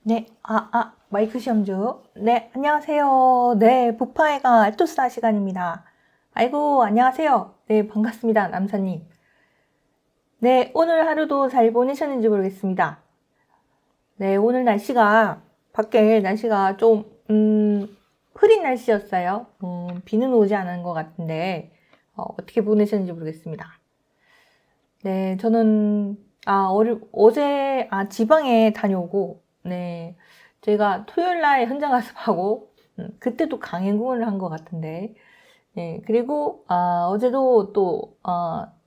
네, 마이크 시험 중. 네, 안녕하세요. 네, 부파애가 알토스타 시간입니다. 아이고, 안녕하세요. 네, 반갑습니다, 남사님. 네, 오늘 하루도 잘 보내셨는지 모르겠습니다. 네, 오늘 밖에 날씨가 좀, 흐린 날씨였어요. 비는 오지 않은 것 같은데, 어떻게 보내셨는지 모르겠습니다. 네, 저는, 어제, 지방에 다녀오고, 네, 저희가 토요일 날 현장학습하고, 그때도 강행군을 한 것 같은데, 네, 그리고, 어제도 또,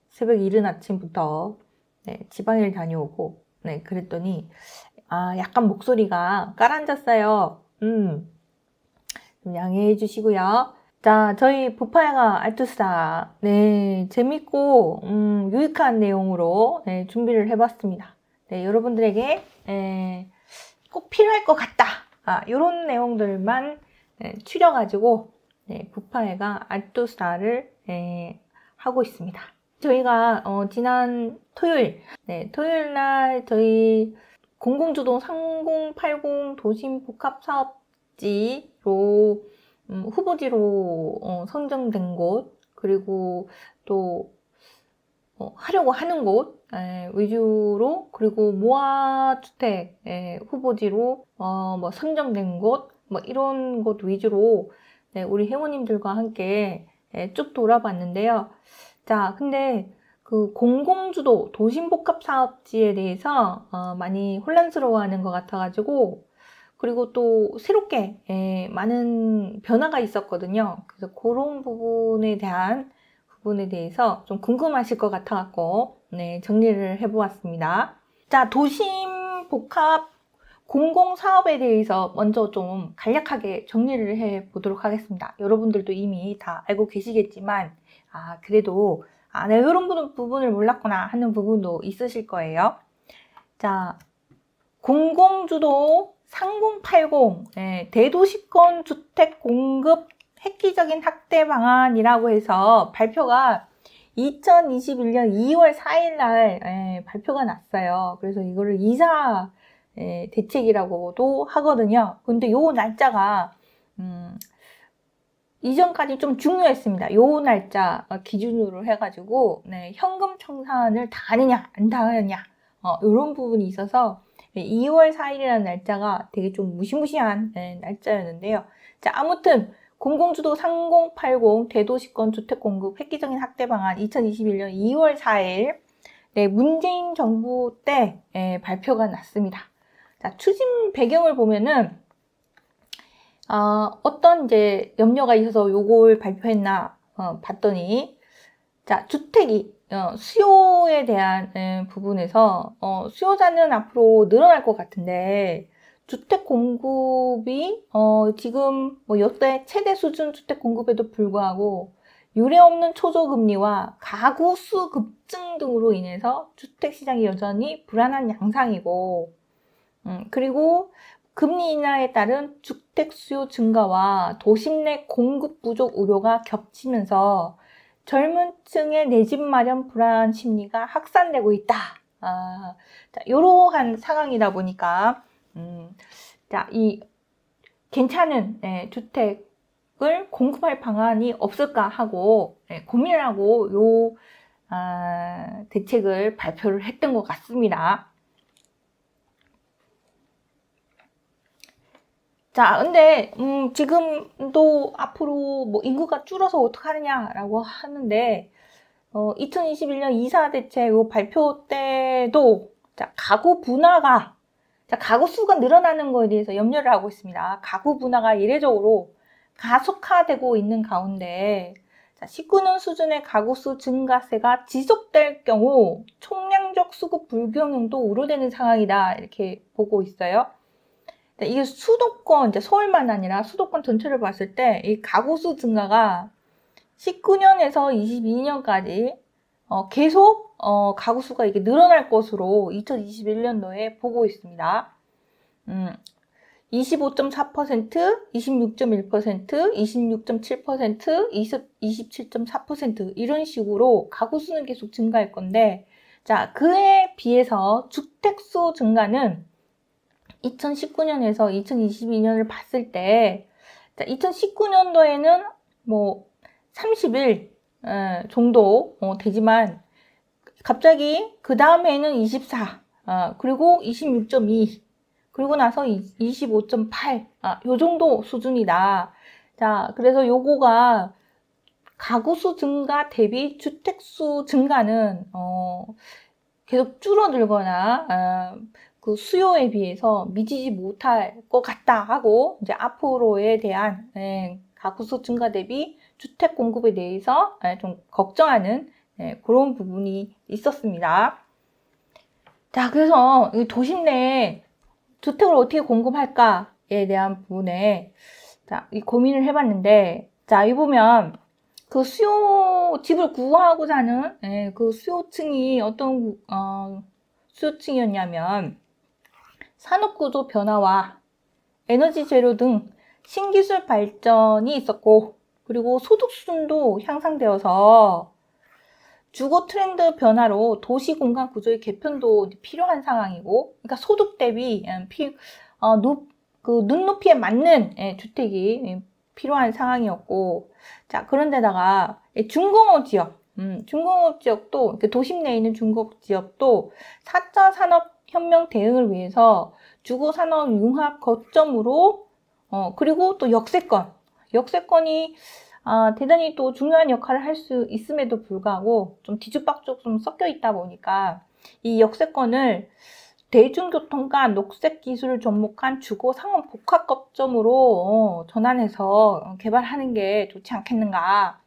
새벽 이른 아침부터, 네, 지방을 다녀오고, 네, 그랬더니, 약간 목소리가 깔아앉았어요. 좀 양해해 주시고요. 자, 저희 부파야가 알투스타, 네, 재밌고, 유익한 내용으로, 네, 준비를 해봤습니다. 네, 여러분들에게, 꼭 필요할 것 같다. 요런 내용들만, 추려가지고, 네, 부파야가 알투스타를, 하고 있습니다. 저희가, 지난 토요일, 네, 토요일 날 저희 공공주도 3080 도심복합사업지로 후보지로 선정된 곳, 그리고 또 하려고 하는 곳 위주로, 그리고 모아주택 후보지로 뭐 선정된 곳, 뭐 이런 곳 위주로 우리 회원님들과 함께 쭉 돌아봤는데요. 자, 근데 그 공공주도 도심복합사업지에 대해서 많이 혼란스러워하는 것 같아가지고, 그리고 또 새롭게 많은 변화가 있었거든요. 그래서 그런 부분에 대해서 좀 궁금하실 것 같아갖고 네, 정리를 해보았습니다. 자, 도심 복합 공공사업에 대해서 먼저 좀 간략하게 정리를 해보도록 하겠습니다. 여러분들도 이미 다 알고 계시겠지만 그래도 내가 이런 부분을 몰랐구나 하는 부분도 있으실 거예요. 자, 공공주도 3080 대도시권 주택 공급 획기적인 확대 방안이라고 해서 발표가 2021년 2월 4일 날 발표가 났어요. 그래서 이거를 이사 대책이라고도 하거든요. 근데 요 날짜가 이전까지 좀 중요했습니다. 요 날짜 기준으로 해가지고 현금 청산을 다 하느냐 안 다 하느냐 이런 부분이 있어서 2월 4일이라는 날짜가 되게 좀 무시무시한 날짜였는데요. 자, 아무튼 공공주도 3080 대도시권 주택공급 획기적인 확대 방안 2021년 2월 4일 문재인 정부 때 발표가 났습니다. 자, 추진 배경을 보면은 어떤 이제 염려가 있어서 요걸 발표했나 봤더니, 자, 주택이 수요에 대한 부분에서 수요자는 앞으로 늘어날 것 같은데 주택 공급이 지금 뭐 역대 최대 수준 주택 공급에도 불구하고 유례없는 초저금리와 가구 수 급증 등으로 인해서 주택 시장이 여전히 불안한 양상이고, 그리고 금리 인하에 따른 주택 수요 증가와 도심 내 공급 부족 우려가 겹치면서 젊은 층의 내 집 마련 불안 심리가 확산되고 있다. 자, 이러한 상황이다 보니까, 자, 이 괜찮은 주택을 공급할 방안이 없을까 하고 고민을 하고 대책을 발표를 했던 것 같습니다. 자, 근데 지금도 앞으로 뭐 인구가 줄어서 어떡하느냐라고 하는데 2021년 이사 대책 요 발표 때도 가구 수가 늘어나는 거에 대해서 염려를 하고 있습니다. 가구 분화가 이례적으로 가속화되고 있는 가운데 19년 수준의 가구 수 증가세가 지속될 경우 총량적 수급 불균형도 우려되는 상황이다, 이렇게 보고 있어요. 이게 수도권, 이제 서울만 아니라 수도권 전체를 봤을 때 이 가구 수 증가가 19년에서 22년까지 계속 가구 수가 이게 늘어날 것으로 2021년도에 보고 있습니다. 25.4%, 26.1%, 26.7%, 27.4% 이런 식으로 가구 수는 계속 증가할 건데, 자, 그에 비해서 주택 수 증가는 2019년에서 2022년을 봤을 때, 2019년도에는 뭐 30일 정도 되지만 갑자기 그 다음 해에는 24, 그리고 26.2, 그리고 나서 25.8, 요 정도 수준이다. 자, 그래서 요거가 가구수 증가 대비 주택수 증가는 계속 줄어들거나 그 수요에 비해서 미치지 못할 것 같다 하고 이제 앞으로에 대한 가구수 증가 대비 주택 공급에 대해서 좀 걱정하는 그런 부분이 있었습니다. 자, 그래서 도심 내에 주택을 어떻게 공급할까에 대한 부분에 자, 이 고민을 해봤는데, 자, 이 보면 그 집을 구하고자 하는 그 수요층이 어떤 수요층이었냐면 산업구조 변화와 에너지 재료 등 신기술 발전이 있었고, 그리고 소득 수준도 향상되어서 주거 트렌드 변화로 도시 공간 구조의 개편도 필요한 상황이고, 그러니까 소득 대비 눈높이에 맞는 주택이 필요한 상황이었고, 자, 그런데다가 중공업 지역, 중공업 지역도 도심 내에 있는 중공업 지역도 4차 산업혁명 대응을 위해서 주거 산업 융합 거점으로 그리고 또 역세권이 대단히 또 중요한 역할을 할 수 있음에도 불구하고 좀 뒤죽박죽 좀 섞여 있다 보니까 이 역세권을 대중교통과 녹색 기술을 접목한 주거 상업 복합 거점으로 전환해서 개발하는 게 좋지 않겠는가.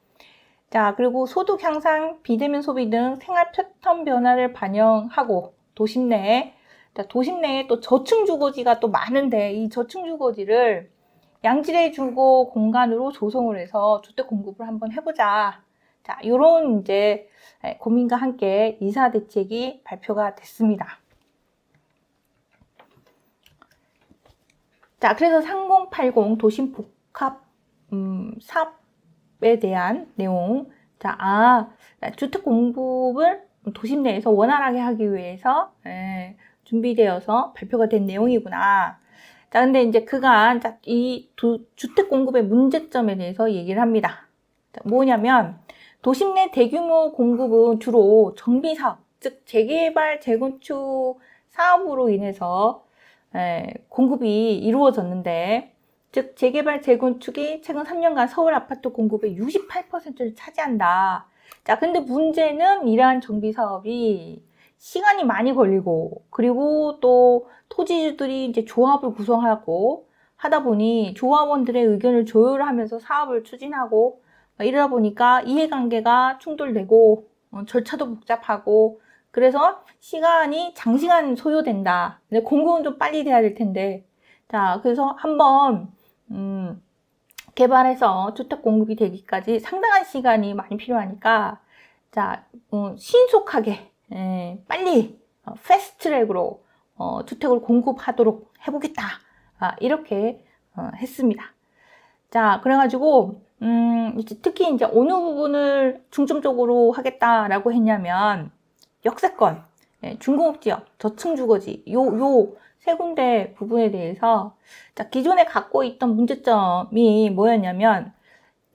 자, 그리고 소득 향상, 비대면 소비 등 생활 패턴 변화를 반영하고 도심 내에 또 저층 주거지가 또 많은데 이 저층 주거지를 양질의 주거 공간으로 조성을 해서 주택 공급을 한번 해보자. 자, 요런 이제 고민과 함께 이사 대책이 발표가 됐습니다. 자, 그래서 3080 도심 복합 사업에 대한 내용. 자, 주택 공급을 도심 내에서 원활하게 하기 위해서 준비되어서 발표가 된 내용이구나. 자, 근데 이제 그간 이 주택 공급의 문제점에 대해서 얘기를 합니다. 자, 뭐냐면 도심 내 대규모 공급은 주로 정비 사업, 즉 재개발, 재건축 사업으로 인해서 공급이 이루어졌는데, 즉 재개발, 재건축이 최근 3년간 서울 아파트 공급의 68%를 차지한다. 자, 근데 문제는 이러한 정비 사업이 시간이 많이 걸리고, 그리고 또 토지주들이 이제 조합을 구성하고 하다 보니 조합원들의 의견을 조율하면서 사업을 추진하고 이러다 보니까 이해관계가 충돌되고 절차도 복잡하고 그래서 시간이 장시간 소요된다. 근데 공급은 좀 빨리 돼야 될 텐데. 자, 그래서 한번 개발해서 주택 공급이 되기까지 상당한 시간이 많이 필요하니까 자, 신속하게 빨리 패스트트랙으로 주택을 공급하도록 해보겠다. 이렇게 했습니다. 자, 그래가지고 특히 이제 어느 부분을 중점적으로 하겠다라고 했냐면 역세권, 중공업 지역, 저층 주거지 요 세 군데 부분에 대해서 자, 기존에 갖고 있던 문제점이 뭐였냐면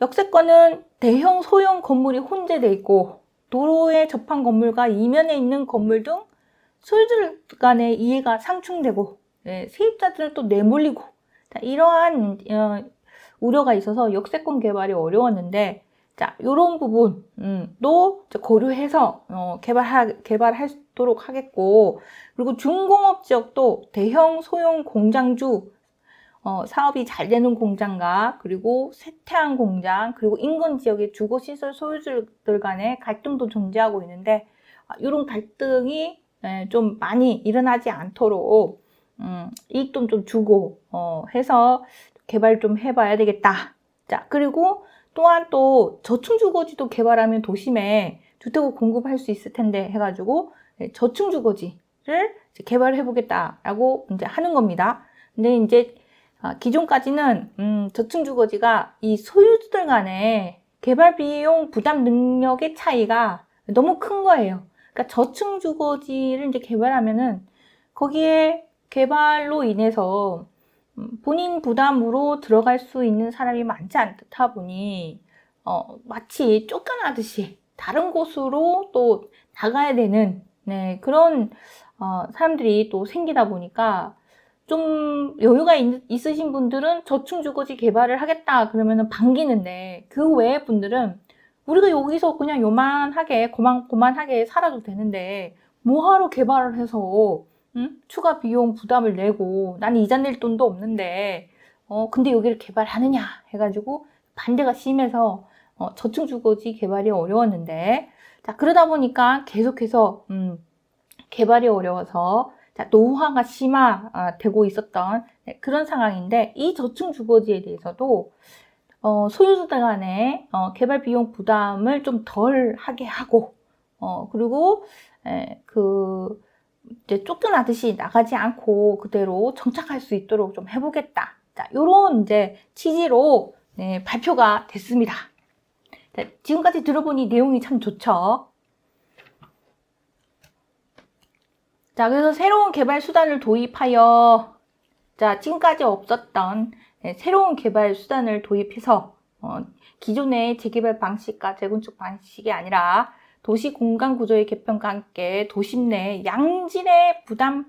역세권은 대형 소형 건물이 혼재돼 있고 도로에 접한 건물과 이면에 있는 건물 등 소유주들 간의 이해가 상충되고 세입자들은 또 내몰리고 이러한 우려가 있어서 역세권 개발이 어려웠는데 자, 요런 부분도 고려해서 개발하도록 하겠고, 그리고 중공업 지역도 대형 소형 공장주 사업이 잘 되는 공장과 그리고 쇠퇴한 공장 그리고 인근 지역의 주거시설 소유주들 간의 갈등도 존재하고 있는데 이런 갈등이 좀 많이 일어나지 않도록 이익도 좀 주고 해서 개발 좀 해봐야 되겠다. 자, 그리고 또한 또 저층 주거지도 개발하면 도심에 주택을 공급할 수 있을 텐데 해가지고 저층 주거지를 개발해 보겠다라고 이제 하는 겁니다. 근데 이제 기존까지는 저층 주거지가 이 소유주들 간의 개발 비용 부담 능력의 차이가 너무 큰 거예요. 그러니까 저층 주거지를 이제 개발하면은 거기에 개발로 인해서 본인 부담으로 들어갈 수 있는 사람이 많지 않다 보니 마치 쫓겨나듯이 다른 곳으로 또 나가야 되는 그런 사람들이 또 생기다 보니까 좀 여유가 있으신 분들은 저층주거지 개발을 하겠다 그러면은 반기는데, 그 외의 분들은 우리가 여기서 그냥 요만하게 고만하게 살아도 되는데 뭐하러 개발을 해서 추가 비용 부담을 내고, 나는 이자 낼 돈도 없는데 근데 여기를 개발하느냐 해가지고 반대가 심해서 저층주거지 개발이 어려웠는데, 자 그러다 보니까 계속해서 개발이 어려워서 노후화가 심화되고 있었던 그런 상황인데, 이 저층주거지에 대해서도 소유주들 간의 개발 비용 부담을 좀 덜 하게 하고, 그리고 이제 쫓겨나듯이 나가지 않고 그대로 정착할 수 있도록 좀 해보겠다. 자, 요런 이제 취지로 발표가 됐습니다. 자, 지금까지 들어보니 내용이 참 좋죠. 자, 그래서 새로운 개발 수단을 도입하여, 자, 지금까지 없었던 새로운 개발 수단을 도입해서 기존의 재개발 방식과 재건축 방식이 아니라 도시 공간 구조의 개편과 함께 도심 내 양질의 부담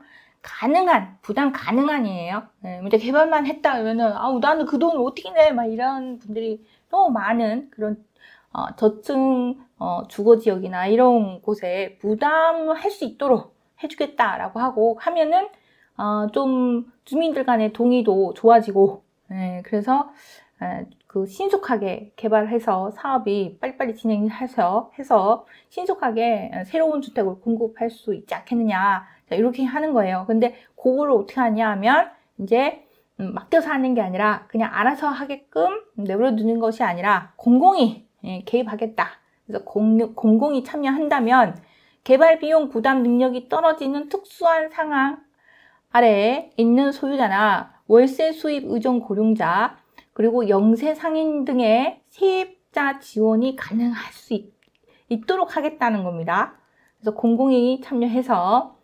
가능한이에요. 이제 개발만 했다 그러면은 나는 그 돈을 어떻게 내? 막 이런 분들이 너무 많은 그런 저층 주거 지역이나 이런 곳에 부담할 수 있도록 해주겠다라고 하면은 좀 주민들 간의 동의도 좋아지고, 그래서 그 신속하게 개발해서 사업이 빨리빨리 진행해서 신속하게 새로운 주택을 공급할 수 있지 않겠느냐, 자, 이렇게 하는 거예요. 근데 그거를 어떻게 하냐 하면 이제 맡겨서 하는 게 아니라 그냥 알아서 하게끔 내버려두는 것이 아니라 공공이 개입하겠다. 그래서 공공이 참여한다면 개발 비용 부담 능력이 떨어지는 특수한 상황 아래에 있는 소유자나 월세 수입 의존 고령자, 그리고 영세 상인 등의 세입자 지원이 가능할 수 있도록 하겠다는 겁니다. 그래서 공공이 참여해서,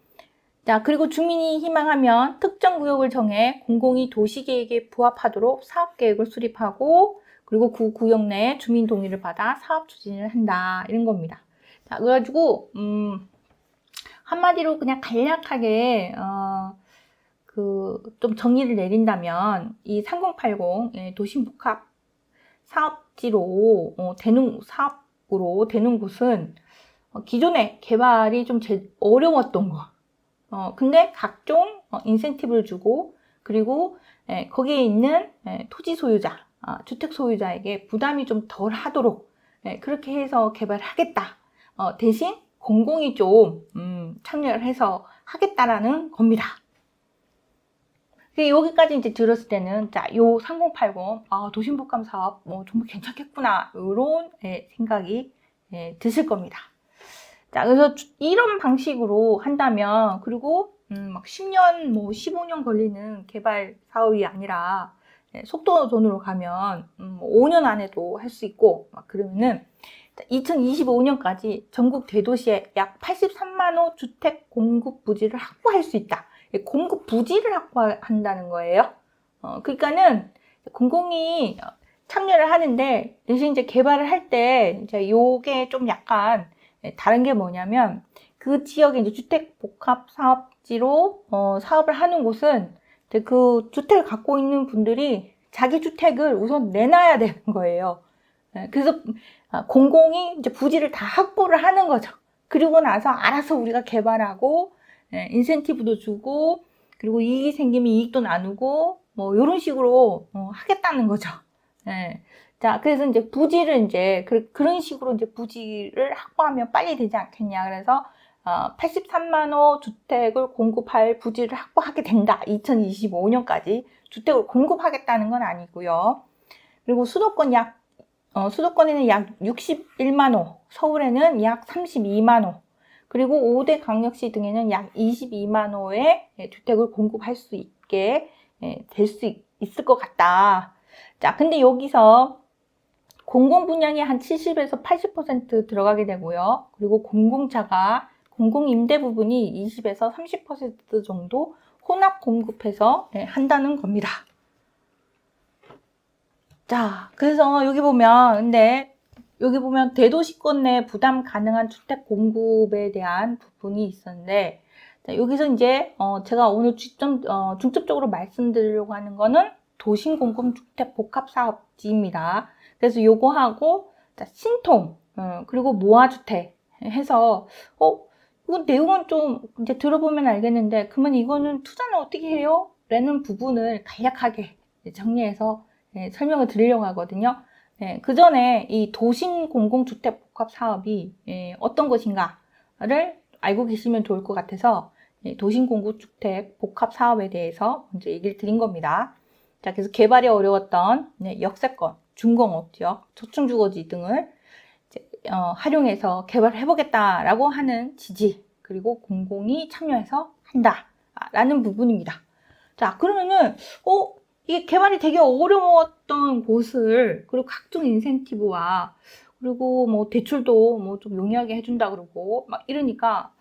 자, 그리고 주민이 희망하면 특정 구역을 정해 공공이 도시계획에 부합하도록 사업계획을 수립하고, 그리고 그 구역 내에 주민 동의를 받아 사업 추진을 한다, 이런 겁니다. 자, 그래가지고 한마디로 그냥 간략하게 좀 정의를 내린다면, 이 3080 도심복합 사업지로 사업으로 되는 곳은 기존에 개발이 좀 어려웠던 거. 근데 각종 인센티브를 주고, 그리고 거기에 있는 토지 소유자, 주택 소유자에게 부담이 좀 덜 하도록 그렇게 해서 개발하겠다. 대신 공공이 좀 참여를 해서 하겠다라는 겁니다. 여기까지 이제 들었을 때는, 자, 요 3080 도심복합 사업 정말 괜찮겠구나, 이런 생각이 드실 겁니다. 자, 그래서 이런 방식으로 한다면, 그리고 막 10년, 15년 걸리는 개발 사업이 아니라 속도전으로 가면 5년 안에도 할 수 있고, 막 그러면은 2025년까지 전국 대도시에 약 83만 호 주택 공급 부지를 확보할 수 있다. 공급 부지를 확보한다는 거예요. 그러니까는 공공이 참여를 하는데, 대신 이제 개발을 할 때 이제 요게 좀 약간 다른 게 뭐냐면, 그 지역에 이제 주택 복합 사업지로 사업을 하는 곳은 이제 그 주택을 갖고 있는 분들이 자기 주택을 우선 내놔야 되는 거예요. 그래서 공공이 이제 부지를 다 확보를 하는 거죠. 그리고 나서 알아서 우리가 개발하고 인센티브도 주고, 그리고 이익이 생기면 이익도 나누고, 뭐 이런 식으로 하겠다는 거죠. 자, 그래서 이제 부지를 이제 그런 식으로 이제 부지를 확보하면 빨리 되지 않겠냐. 그래서 83만 호 주택을 공급할 부지를 확보하게 된다. 2025년까지 주택을 공급하겠다는 건 아니고요. 그리고 수도권에는 약 61만 호, 서울에는 약 32만 호, 그리고 5대 강력시 등에는 약 22만 호의 주택을 공급할 수 있게 될 수 있을 것 같다. 자, 근데 여기서 공공 분양이 한 70에서 80% 들어가게 되고요. 그리고 공공 임대 부분이 20에서 30% 정도 혼합 공급해서 한다는 겁니다. 자, 그래서 여기 보면 대도시권 내 부담 가능한 주택 공급에 대한 부분이 있었는데, 자, 여기서 이제 제가 오늘 중점적으로 말씀드리려고 하는 거는 도심 공공주택 복합사업지입니다. 그래서 요거하고 신통 그리고 모아주택 해서 이거 내용은 좀 이제 들어보면 알겠는데, 그러면 이거는 투자는 어떻게 해요? 라는 부분을 간략하게 정리해서 설명을 드리려고 하거든요. 그 전에 이 도심 공공주택 복합 사업이 어떤 것인가를 알고 계시면 좋을 것 같아서 도심 공공주택 복합 사업에 대해서 먼저 얘기를 드린 겁니다. 자, 그래서 개발이 어려웠던 역세권, 중공업 지역, 저층주거지 등을 활용해서 개발을 해보겠다라고 하는 지지, 그리고 공공이 참여해서 한다라는 부분입니다. 자, 그러면은 이게 개발이 되게 어려웠던 곳을, 그리고 각종 인센티브와, 그리고 뭐 대출도 뭐 좀 용이하게 해준다 그러고 막 이러니까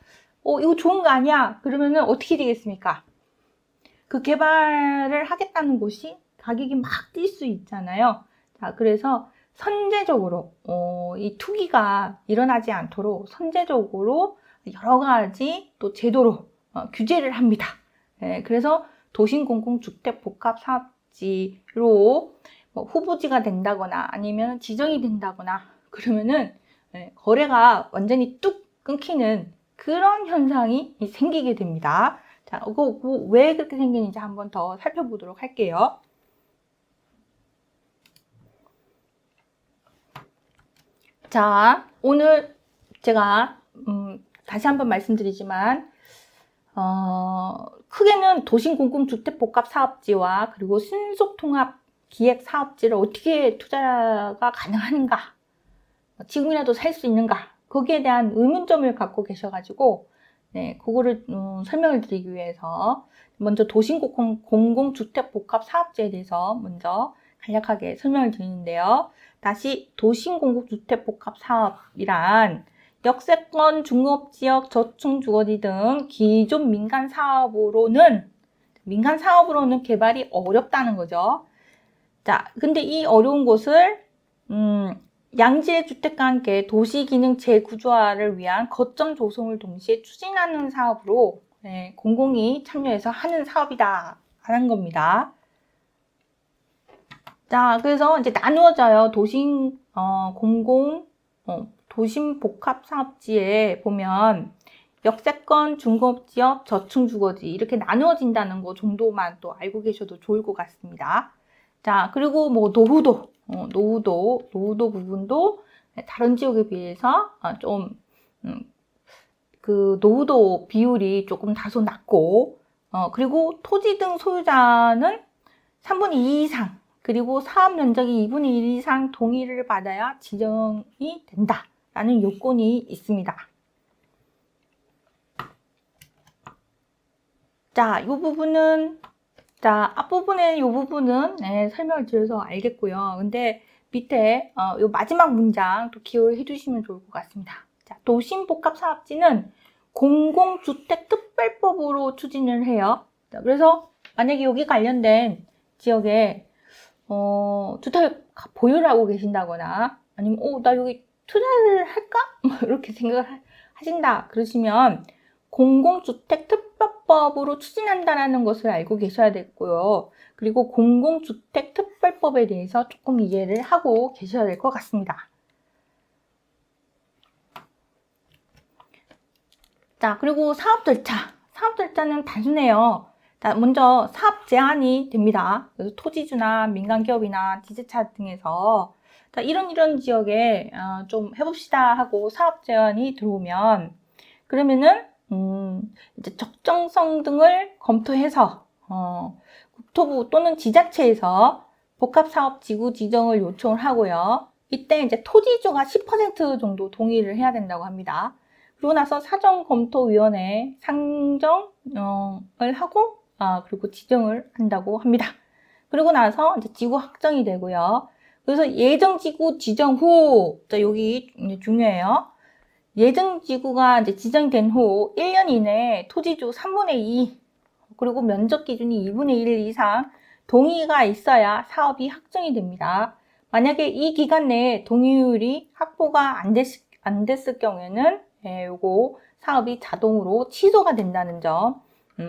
이거 좋은 거 아니야? 그러면은 어떻게 되겠습니까? 그 개발을 하겠다는 곳이 가격이 막 뛸 수 있잖아요. 자, 그래서 선제적으로 이 투기가 일어나지 않도록 선제적으로 여러 가지 또 제도로 규제를 합니다. 그래서 도심공공주택 복합사업지로 후보지가 된다거나 아니면 지정이 된다거나 그러면은 거래가 완전히 뚝 끊기는 그런 현상이 생기게 됩니다. 자, 왜 그렇게 생기는지 한번 더 살펴보도록 할게요. 자, 오늘 제가 다시 한번 말씀드리지만 크게는 도심공공주택복합사업지와 그리고 신속통합기획사업지를 어떻게 투자가 가능한가, 지금이라도 살 수 있는가, 거기에 대한 의문점을 갖고 계셔가지고 그거를 설명을 드리기 위해서 먼저 도심공공주택복합사업지에 대해서 먼저 간략하게 설명을 드리는데요. 다시 도심공공주택복합사업이란 역세권, 중업지역, 저층주거지 등 기존 민간 사업으로는 개발이 어렵다는 거죠. 자, 근데 이 어려운 곳을 양질의 주택과 함께 도시기능 재구조화를 위한 거점 조성을 동시에 추진하는 사업으로 공공이 참여해서 하는 사업이다 하는 겁니다. 자, 그래서 이제 나누어져요. 도심 복합사업지에 보면 역세권, 중공업지역, 저층주거지 이렇게 나누어진다는 거 정도만 또 알고 계셔도 좋을 것 같습니다. 자, 그리고 뭐 노후도 부분도 다른 지역에 비해서 그 노후도 비율이 조금 다소 낮고, 그리고 토지 등 소유자는 3분의 2 이상, 그리고 사업 면적이 2분의 1 이상 동의를 받아야 지정이 된다라는 요건이 있습니다. 자, 앞부분의 이 부분은 설명을 드려서 알겠고요. 근데 밑에 이 마지막 문장 또 기억을 해주시면 좋을 것 같습니다. 자, 도심복합사업지는 공공주택특별법으로 추진을 해요. 자, 그래서 만약에 여기 관련된 지역에 주택을 보유를 하고 계신다거나 아니면 나 여기 투자를 할까? 이렇게 생각을 하신다 그러시면 공공주택특별법으로 추진한다는 것을 알고 계셔야 되고요. 그리고 공공주택특별법에 대해서 조금 이해를 하고 계셔야 될 것 같습니다. 자, 그리고 사업 절차는 단순해요. 자, 먼저 사업 제한이 됩니다. 그래서 토지주나 민간기업이나 지자체 등에서 자, 이런 지역에 좀 해봅시다 하고 사업 제한이 들어오면 그러면은 이제 적정성 등을 검토해서 국토부 또는 지자체에서 복합사업지구 지정을 요청을 하고요. 이때 이제 토지주가 10% 정도 동의를 해야 된다고 합니다. 그러고 나서 사전검토위원회 상정을 하고 그리고 지정을 한다고 합니다. 그리고 나서 이제 지구 확정이 되고요. 그래서 예정지구 지정 후, 자, 여기 중요해요. 예정지구가 이제 지정된 후 1년 이내에 토지주 3분의 2 그리고 면적 기준이 2분의 1 이상 동의가 있어야 사업이 확정이 됩니다. 만약에 이 기간 내에 동의율이 확보가 안 됐을 경우에는 요거 사업이 자동으로 취소가 된다는 점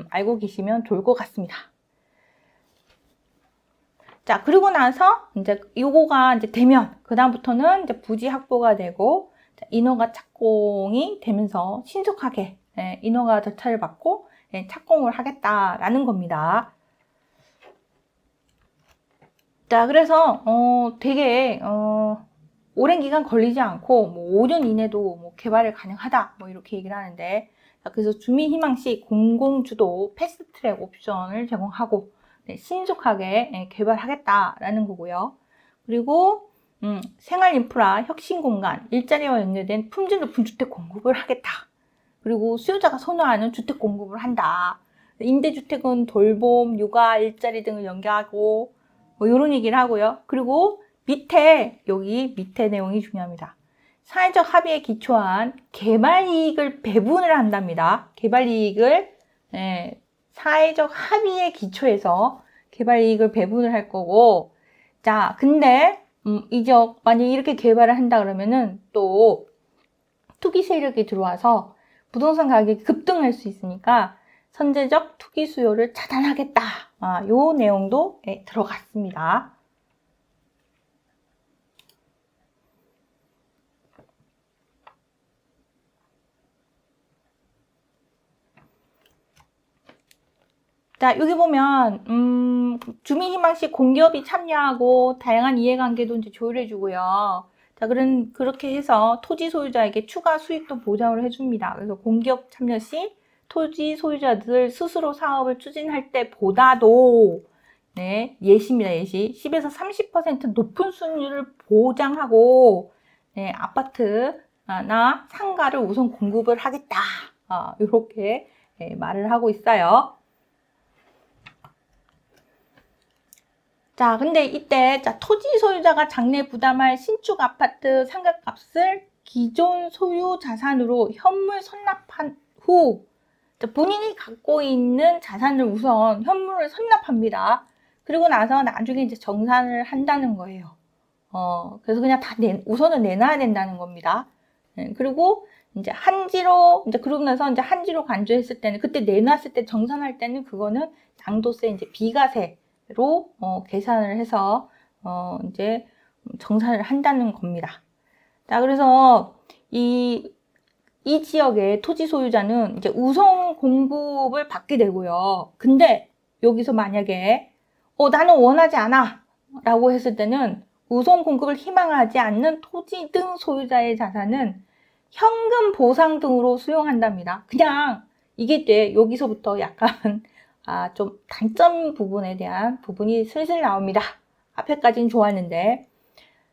알고 계시면 좋을 것 같습니다. 자, 그리고 나서 이제 요거가 이제 되면 그다음부터는 이제 부지 확보가 되고 인허가 착공이 되면서 신속하게 인허가 절차를 받고 착공을 하겠다라는 겁니다. 자, 그래서 되게 오랜 기간 걸리지 않고 뭐 5년 이내도 뭐 개발이 가능하다 뭐 이렇게 얘기를 하는데, 자, 그래서 주민희망시 공공주도 패스트트랙 옵션을 제공하고 신속하게 개발하겠다라는 거고요. 그리고 생활인프라 혁신공간 일자리와 연결된 품질 높은 주택 공급을 하겠다. 그리고 수요자가 선호하는 주택 공급을 한다. 임대주택은 돌봄, 육아, 일자리 등을 연계하고 뭐 이런 얘기를 하고요. 그리고 여기 밑에 내용이 중요합니다. 사회적 합의에 기초한 개발이익을 배분을 한답니다. 개발이익을 사회적 합의에 기초해서 개발이익을 배분을 할 거고, 자, 근데 이제 만약에 이렇게 개발을 한다 그러면은 또 투기 세력이 들어와서 부동산 가격이 급등할 수 있으니까 선제적 투기 수요를 차단하겠다. 요 내용도 들어갔습니다. 자, 여기 보면 주민희망시 공기업이 참여하고 다양한 이해관계도 이제 조율해 주고요. 자, 그렇게 해서 토지 소유자에게 추가 수익도 보장을 해줍니다. 그래서 공기업 참여 시 토지 소유자들 스스로 사업을 추진할 때보다도 예시입니다. 예시 10에서 30% 높은 수익률을 보장하고 아파트나 상가를 우선 공급을 하겠다. 이렇게 말을 하고 있어요. 자, 근데 이때 토지 소유자가 장래 부담할 신축 아파트 상가값을 기존 소유 자산으로 현물 선납한 후 본인이 갖고 있는 자산을 우선 현물을 선납합니다. 그리고 나서 나중에 이제 정산을 한다는 거예요. 그래서 그냥 다 우선은 내놔야 된다는 겁니다. 그리고 이제 그러고 나서 이제 한지로 간주했을 때는, 그때 내놨을 때 정산할 때는 그거는 양도세 이제 비과세로 계산을 해서 이제 정산을 한다는 겁니다. 자, 그래서 이 지역의 토지 소유자는 이제 우선 공급을 받게 되고요. 근데 여기서 만약에 나는 원하지 않아 라고 했을 때는 우선 공급을 희망하지 않는 토지 등 소유자의 자산은 현금 보상 등으로 수용한답니다. 그냥 이게 여기서부터 약간 좀 단점 부분에 대한 부분이 슬슬 나옵니다. 앞에까지는 좋았는데,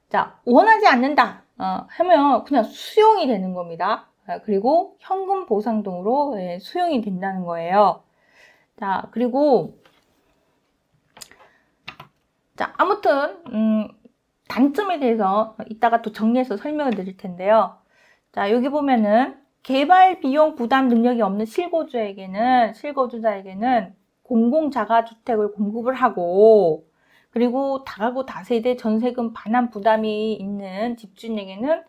자, 원하지 않는다 하면 그냥 수용이 되는 겁니다. 그리고 현금 보상 등으로 수용이 된다는 거예요. 자, 그리고 자, 아무튼 단점에 대해서 이따가 또 정리해서 설명을 드릴 텐데요. 자, 여기 보면은 개발 비용 부담 능력이 없는 실거주자에게는 공공자가주택을 공급을 하고, 그리고 다가구 다세대 전세금 반환 부담이 있는 집주인에게는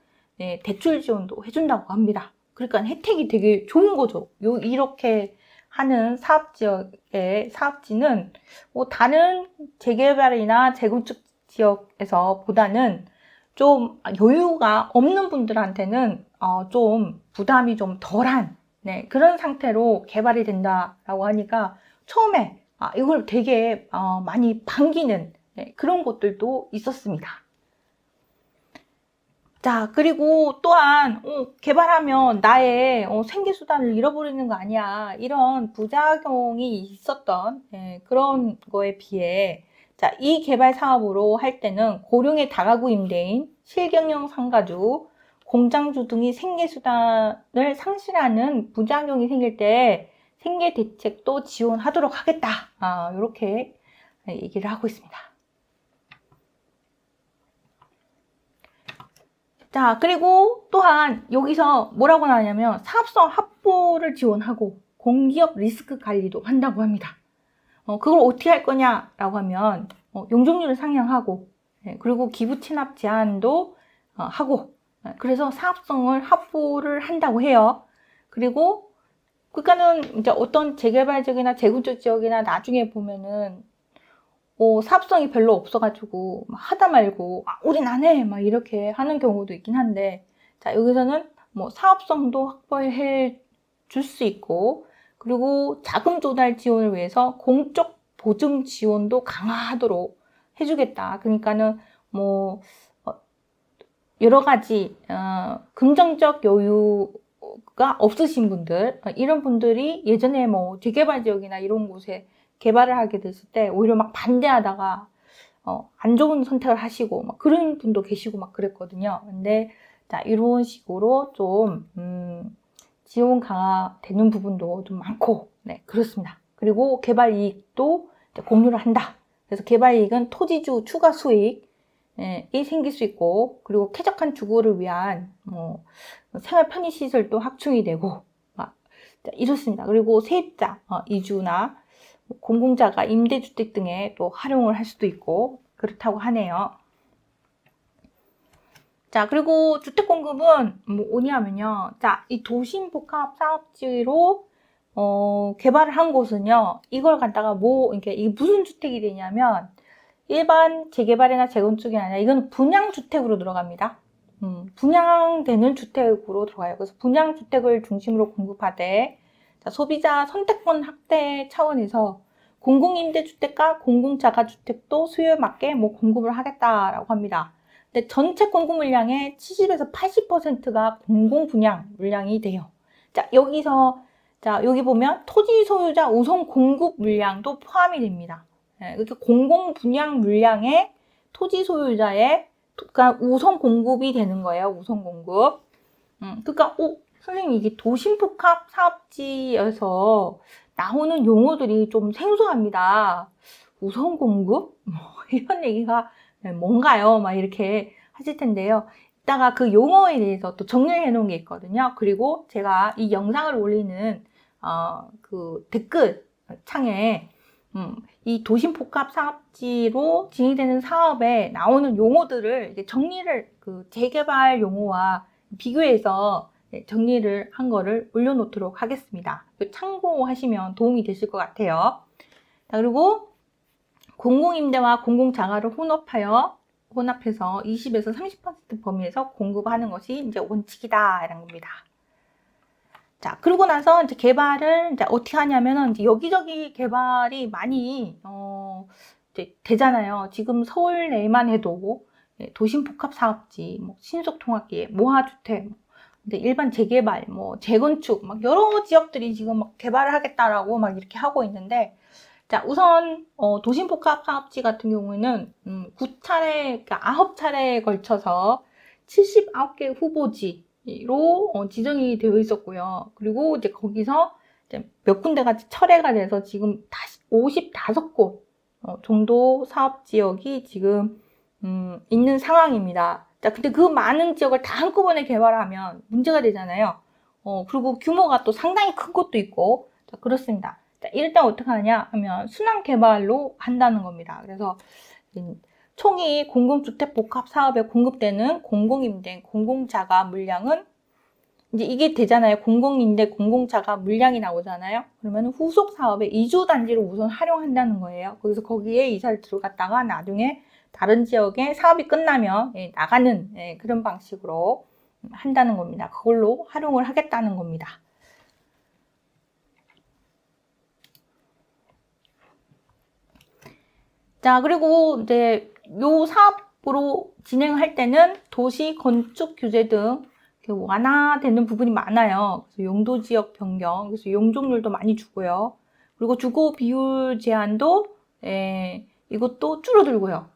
대출 지원도 해준다고 합니다. 그러니까 혜택이 되게 좋은 거죠. 이렇게 하는 사업지는 다른 재개발이나 재건축 지역에서 보다는 좀 여유가 없는 분들한테는 좀 부담이 좀 덜한 그런 상태로 개발이 된다라고 하니까 처음에 이걸 되게 많이 반기는 그런 것들도 있었습니다. 자, 그리고 또한 개발하면 나의 생계수단을 잃어버리는 거 아니야, 이런 부작용이 있었던 그런 거에 비해, 자, 이 개발 사업으로 할 때는 고령의 다가구 임대인, 실경영 상가주, 공장주 등이 생계수단을 상실하는 부작용이 생길 때 생계 대책도 지원하도록 하겠다. 이렇게 얘기를 하고 있습니다. 자, 그리고 또한 여기서 뭐라고 나왔냐면 사업성 확보를 지원하고 공기업 리스크 관리도 한다고 합니다. 그걸 어떻게 할 거냐라고 하면 용적률을 상향하고 그리고 기부 체납 제한도 하고 그래서 사업성을 확보를 한다고 해요. 그리고 그러니까는 이제 어떤 재개발적이나 재건축 지역이나 나중에 보면은 사업성이 별로 없어가지고 막 하다 말고 우린 안 해 막 이렇게 하는 경우도 있긴 한데 자 여기서는 뭐 사업성도 확보해 줄 수 있고 그리고 자금 조달 지원을 위해서 공적 보증 지원도 강화하도록 해주겠다. 그러니까는 뭐 여러 가지 금전적 여유가 없으신 분들 이런 분들이 예전에 뭐 재개발 지역이나 이런 곳에 개발을 하게 됐을 때 오히려 막 반대하다가 안 좋은 선택을 하시고 막 그런 분도 계시고 막 그랬거든요. 근데 자 이런 식으로 좀 지원 강화되는 부분도 좀 많고 네 그렇습니다. 그리고 개발 이익도 공유를 한다. 그래서 개발 이익은 토지주 추가 수익이 생길 수 있고 그리고 쾌적한 주거를 위한 생활 편의 시설도 확충이 되고 이렇습니다. 그리고 세입자 이주나 공공자가 임대주택 등에 또 활용을 할 수도 있고 그렇다고 하네요. 자 그리고 주택 공급은 뭐냐면요. 자 이 도심복합 사업지로 개발을 한 곳은요. 이걸 갖다가 이게 무슨 주택이 되냐면 일반 재개발이나 재건축이 아니라 이건 분양주택으로 들어갑니다. 분양되는 주택으로 들어가요. 그래서 분양주택을 중심으로 공급하되 자, 소비자 선택권 확대 차원에서 공공임대주택과 공공자가주택도 수요에 맞게 공급을 하겠다라고 합니다. 근데 전체 공급 물량의 70에서 80%가 공공분양 물량이 돼요. 자, 여기 보면 토지 소유자 우선 공급 물량도 포함이 됩니다. 이렇게 공공 분양 물량의 토지 소유자의 그러니까 우선 공급이 되는 거예요. 우선 공급. 그러니까 선생님 이게 도심복합 사업지에서 나오는 용어들이 좀 생소합니다. 우선 공급? 이런 얘기가 뭔가요? 막 이렇게 하실 텐데요. 이따가 그 용어에 대해서 또 정리를 해 놓은 게 있거든요. 그리고 제가 이 영상을 올리는 그 댓글 창에 이 도심복합 사업지로 진행되는 사업에 나오는 용어들을 이제 정리를 그 재개발 용어와 비교해서 정리를 한 거를 올려놓도록 하겠습니다. 참고하시면 도움이 되실 것 같아요. 자, 그리고 공공임대와 공공자가를 혼합해서 20에서 30% 범위에서 공급하는 것이 이제 원칙이다 이런 겁니다. 자, 그러고 나서 이제 개발을 이제 어떻게 하냐면은 이제 여기저기 개발이 많이 이제 되잖아요. 지금 서울 내만 해도 도심복합 사업지, 신속통합기, 모하주택, 근데 일반 재개발, 재건축, 막 여러 지역들이 지금 막 개발을 하겠다라고 막 이렇게 하고 있는데, 자, 우선 도심복합 사업지 같은 경우에는 9차례, 그러니까 9차례에 걸쳐서 79개 후보지로 지정이 되어 있었고요. 그리고 이제 거기서 이제 몇 군데가 철회가 돼서 지금 다시 55곳 정도 사업 지역이 지금 있는 상황입니다. 자, 근데 그 많은 지역을 다 한꺼번에 개발하면 문제가 되잖아요. 그리고 규모가 또 상당히 큰 곳도 있고, 자, 그렇습니다. 자, 일단 어떻게 하냐 하면 순환 개발로 한다는 겁니다. 그래서 총이 공공주택 복합 사업에 공급되는 공공임대, 공공자가 물량은 이제 이게 되잖아요. 공공임대, 공공자가 물량이 나오잖아요. 그러면 후속 사업에 이주단지로 우선 활용한다는 거예요. 그래서 거기에 이사를 들어갔다가 나중에 다른 지역에 사업이 끝나면 나가는 그런 방식으로 한다는 겁니다. 그걸로 활용을 하겠다는 겁니다. 자, 그리고 이제 요 사업으로 진행할 때는 도시 건축 규제 등 완화되는 부분이 많아요. 그래서 용도 지역 변경, 그래서 용적률도 많이 주고요. 그리고 주거 비율 제한도 이것도 줄어들고요.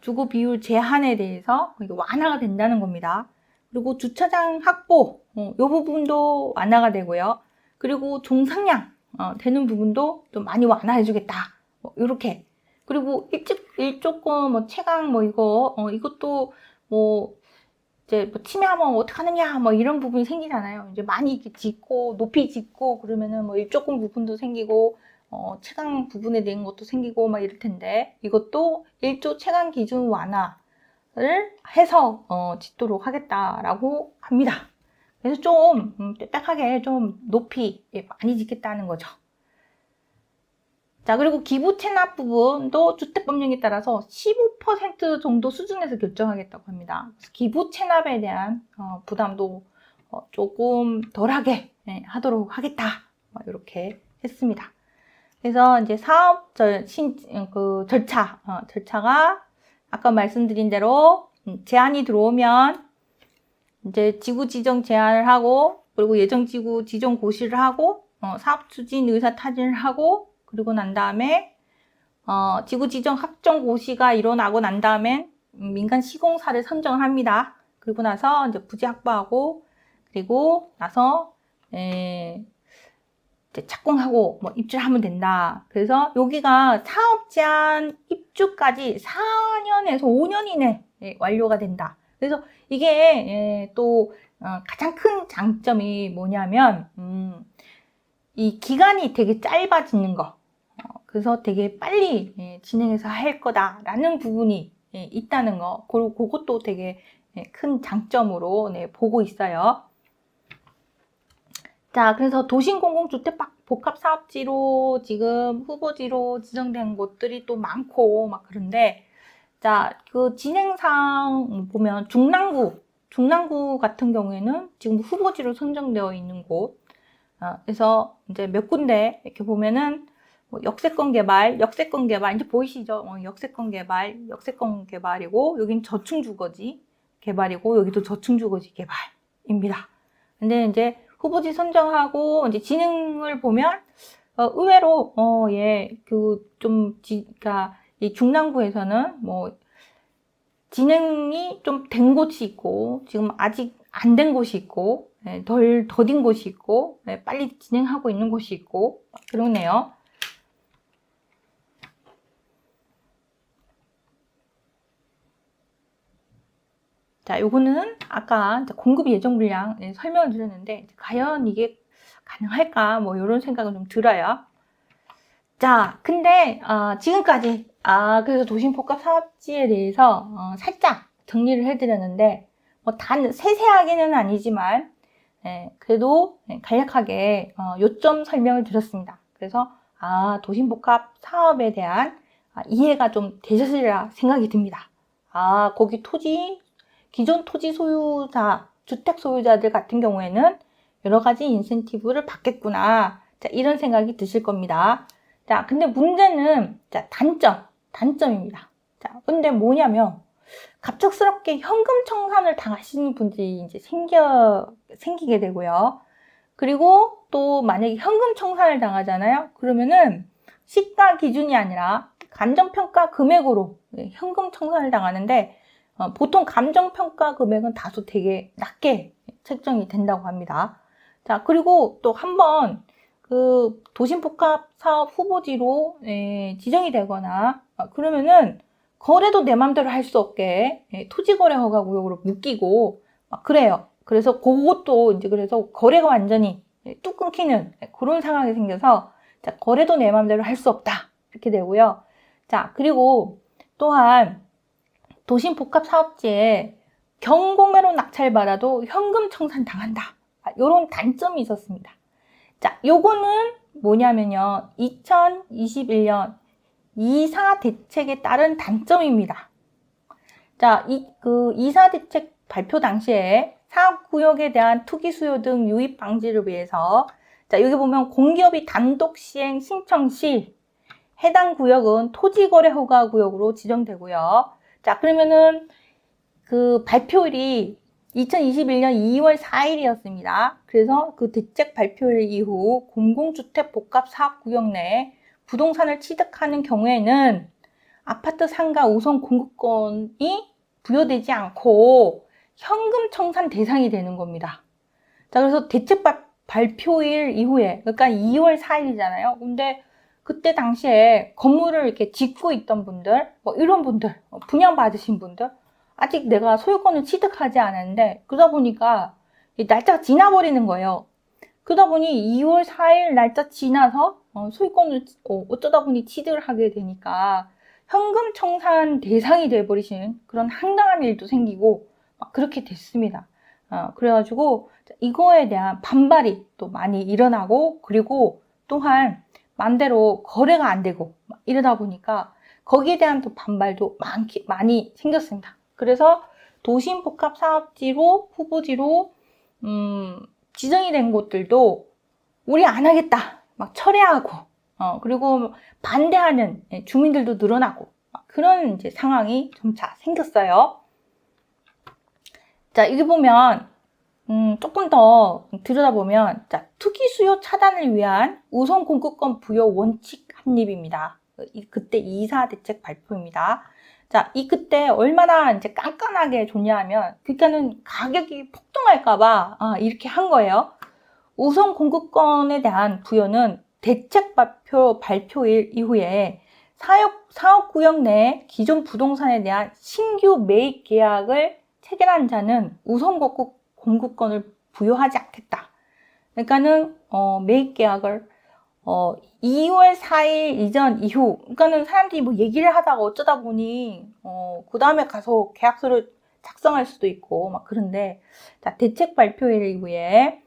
주거 비율 제한에 대해서 완화가 된다는 겁니다. 그리고 주차장 확보, 이 부분도 완화가 되고요. 그리고 종상량 되는 부분도 좀 많이 완화해주겠다. 이렇게. 그리고 일조권 체감 이것도 이제 뭐 침해하면 어떡하느냐 뭐 이런 부분이 생기잖아요. 이제 많이 이렇게 짓고 높이 짓고 그러면은 뭐 조금 부분도 생기고 채광 부분에 대한 것도 생기고 막 이럴 텐데 이것도 1조 채광 기준 완화를 해서 짓도록 하겠다라고 합니다. 그래서 좀 빽빽하게 좀 높이 많이 짓겠다는 거죠. 자, 그리고 기부 체납 부분도 주택법령에 따라서 15% 정도 수준에서 결정하겠다고 합니다. 그래서 기부 체납에 대한 부담도 조금 덜하게 하도록 하겠다. 이렇게 했습니다. 그래서 이제 사업 절차가 아까 말씀드린 대로 제안이 들어오면 이제 지구 지정 제안을 하고 그리고 예정 지구 지정 고시를 하고 사업 추진 의사 타진을 하고 그리고 난 다음에 지구 지정 확정 고시가 일어나고 난 다음엔 민간 시공사를 선정을 합니다. 그리고 나서 이제 부지 확보하고 그리고 나서 이제 착공하고 뭐 입주를 하면 된다. 그래서 여기가 사업 제안 입주까지 4년에서 5년 이내 완료가 된다. 그래서 이게 또 가장 큰 장점이 뭐냐면 이 기간이 되게 짧아지는 거. 그래서 되게 빨리 진행해서 할 거다라는 부분이 있다는 거. 그것도 되게 큰 장점으로 보고 있어요. 자, 그래서 도심공공주택 복합사업지로 지금 후보지로 지정된 곳들이 또 많고 막 그런데 자, 그 진행상 보면 중랑구 같은 경우에는 지금 후보지로 선정되어 있는 곳. 그래서 이제 몇 군데 이렇게 보면은 역세권 개발 이제 보이시죠? 역세권 개발이고 여긴 저층주거지 개발이고 여기도 저층주거지 개발입니다. 근데 이제 후보지 선정하고 이제 진행을 보면 의외로 그러니까 이 중랑구에서는 뭐 진행이 좀 된 곳이 있고 지금 아직 안 된 곳이 있고 더딘 곳이 있고 빨리 진행하고 있는 곳이 있고 그러네요. 자, 요거는 아까 공급 예정 물량 설명을 드렸는데 과연 이게 가능할까 뭐 이런 생각은 좀 들어요. 자, 근데 지금까지 그래서 도심복합사업지에 대해서 살짝 정리를 해드렸는데 뭐 단 세세하게는 아니지만 그래도 간략하게 요점 설명을 드렸습니다. 그래서 도심복합 사업에 대한 이해가 좀 되셨으리라 생각이 듭니다. 거기 기존 토지 소유자, 주택 소유자들 같은 경우에는 여러 가지 인센티브를 받겠구나. 자, 이런 생각이 드실 겁니다. 자, 근데 문제는 단점입니다. 자, 근데 뭐냐면 갑작스럽게 현금 청산을 당하시는 분들이 이제 생기게 되고요. 그리고 또 만약에 현금 청산을 당하잖아요. 그러면은 시가 기준이 아니라 감정평가 금액으로 현금 청산을 당하는데 보통 감정평가 금액은 다소 되게 낮게 책정이 된다고 합니다. 자, 그리고 또 한번 그 도심복합사업 후보지로 지정이 되거나 그러면은 거래도 내 맘대로 할 수 없게 토지거래허가구역으로 묶이고 막 그래요. 그래서 그것도 이제 그래서 거래가 완전히 뚝 끊기는 그런 상황이 생겨서 자, 거래도 내 맘대로 할 수 없다 이렇게 되고요. 자, 그리고 또한 도심복합사업지에 경공매로 낙찰받아도 현금 청산 당한다. 이런 단점이 있었습니다. 자, 요거는 뭐냐면요. 2021년 이사 대책에 따른 단점입니다. 자, 그 이사 대책 발표 당시에 사업구역에 대한 투기 수요 등 유입 방지를 위해서 자, 여기 보면 공기업이 단독 시행 신청 시 해당 구역은 토지거래 허가 구역으로 지정되고요. 자, 그러면은 그 발표일이 2021년 2월 4일이었습니다. 그래서 그 대책 발표일 이후 공공주택 복합사업구역 내 부동산을 취득하는 경우에는 아파트 상가 우선 공급권이 부여되지 않고 현금 청산 대상이 되는 겁니다. 자, 그래서 대책 발표일 이후에, 그러니까 2월 4일이잖아요. 근데 그때 당시에 건물을 이렇게 짓고 있던 분들, 뭐 이런 분들, 분양받으신 분들, 아직 내가 소유권을 취득하지 않았는데 그러다 보니까 이 날짜가 지나버리는 거예요. 그러다 보니 2월 4일 날짜 지나서 소유권을 어쩌다 보니 취득을 하게 되니까 현금 청산 대상이 돼버리신 그런 황당한 일도 생기고 막 그렇게 됐습니다. 그래가지고 이거에 대한 반발이 또 많이 일어나고, 그리고 또한 맘대로 거래가 안 되고 이러다 보니까 거기에 대한 또 반발도 많이 생겼습니다. 그래서 도심복합사업지로 후보지로 지정이 된 곳들도 우리 안 하겠다 막 철회하고, 그리고 반대하는 주민들도 늘어나고 그런 이제 상황이 점차 생겼어요. 자, 여기 보면 조금 더 들여다보면, 자, 투기 수요 차단을 위한 우선 공급권 부여 원칙 확립입니다. 그때 이사 대책 발표입니다. 자, 그때 얼마나 이제 깐깐하게 줬냐 하면, 그러니까는 가격이 폭등할까봐 이렇게 한 거예요. 우선 공급권에 대한 부여는 대책 발표일 이후에 사업구역 내 기존 부동산에 대한 신규 매입 계약을 체결한 자는 우선 공급권을 부여하지 않겠다. 그러니까는 매입 계약을 2월 4일 이전 이후, 그러니까는 사람들이 뭐 얘기를 하다가 어쩌다 보니 그 다음에 가서 계약서를 작성할 수도 있고 막 그런데, 자, 대책 발표일 이후에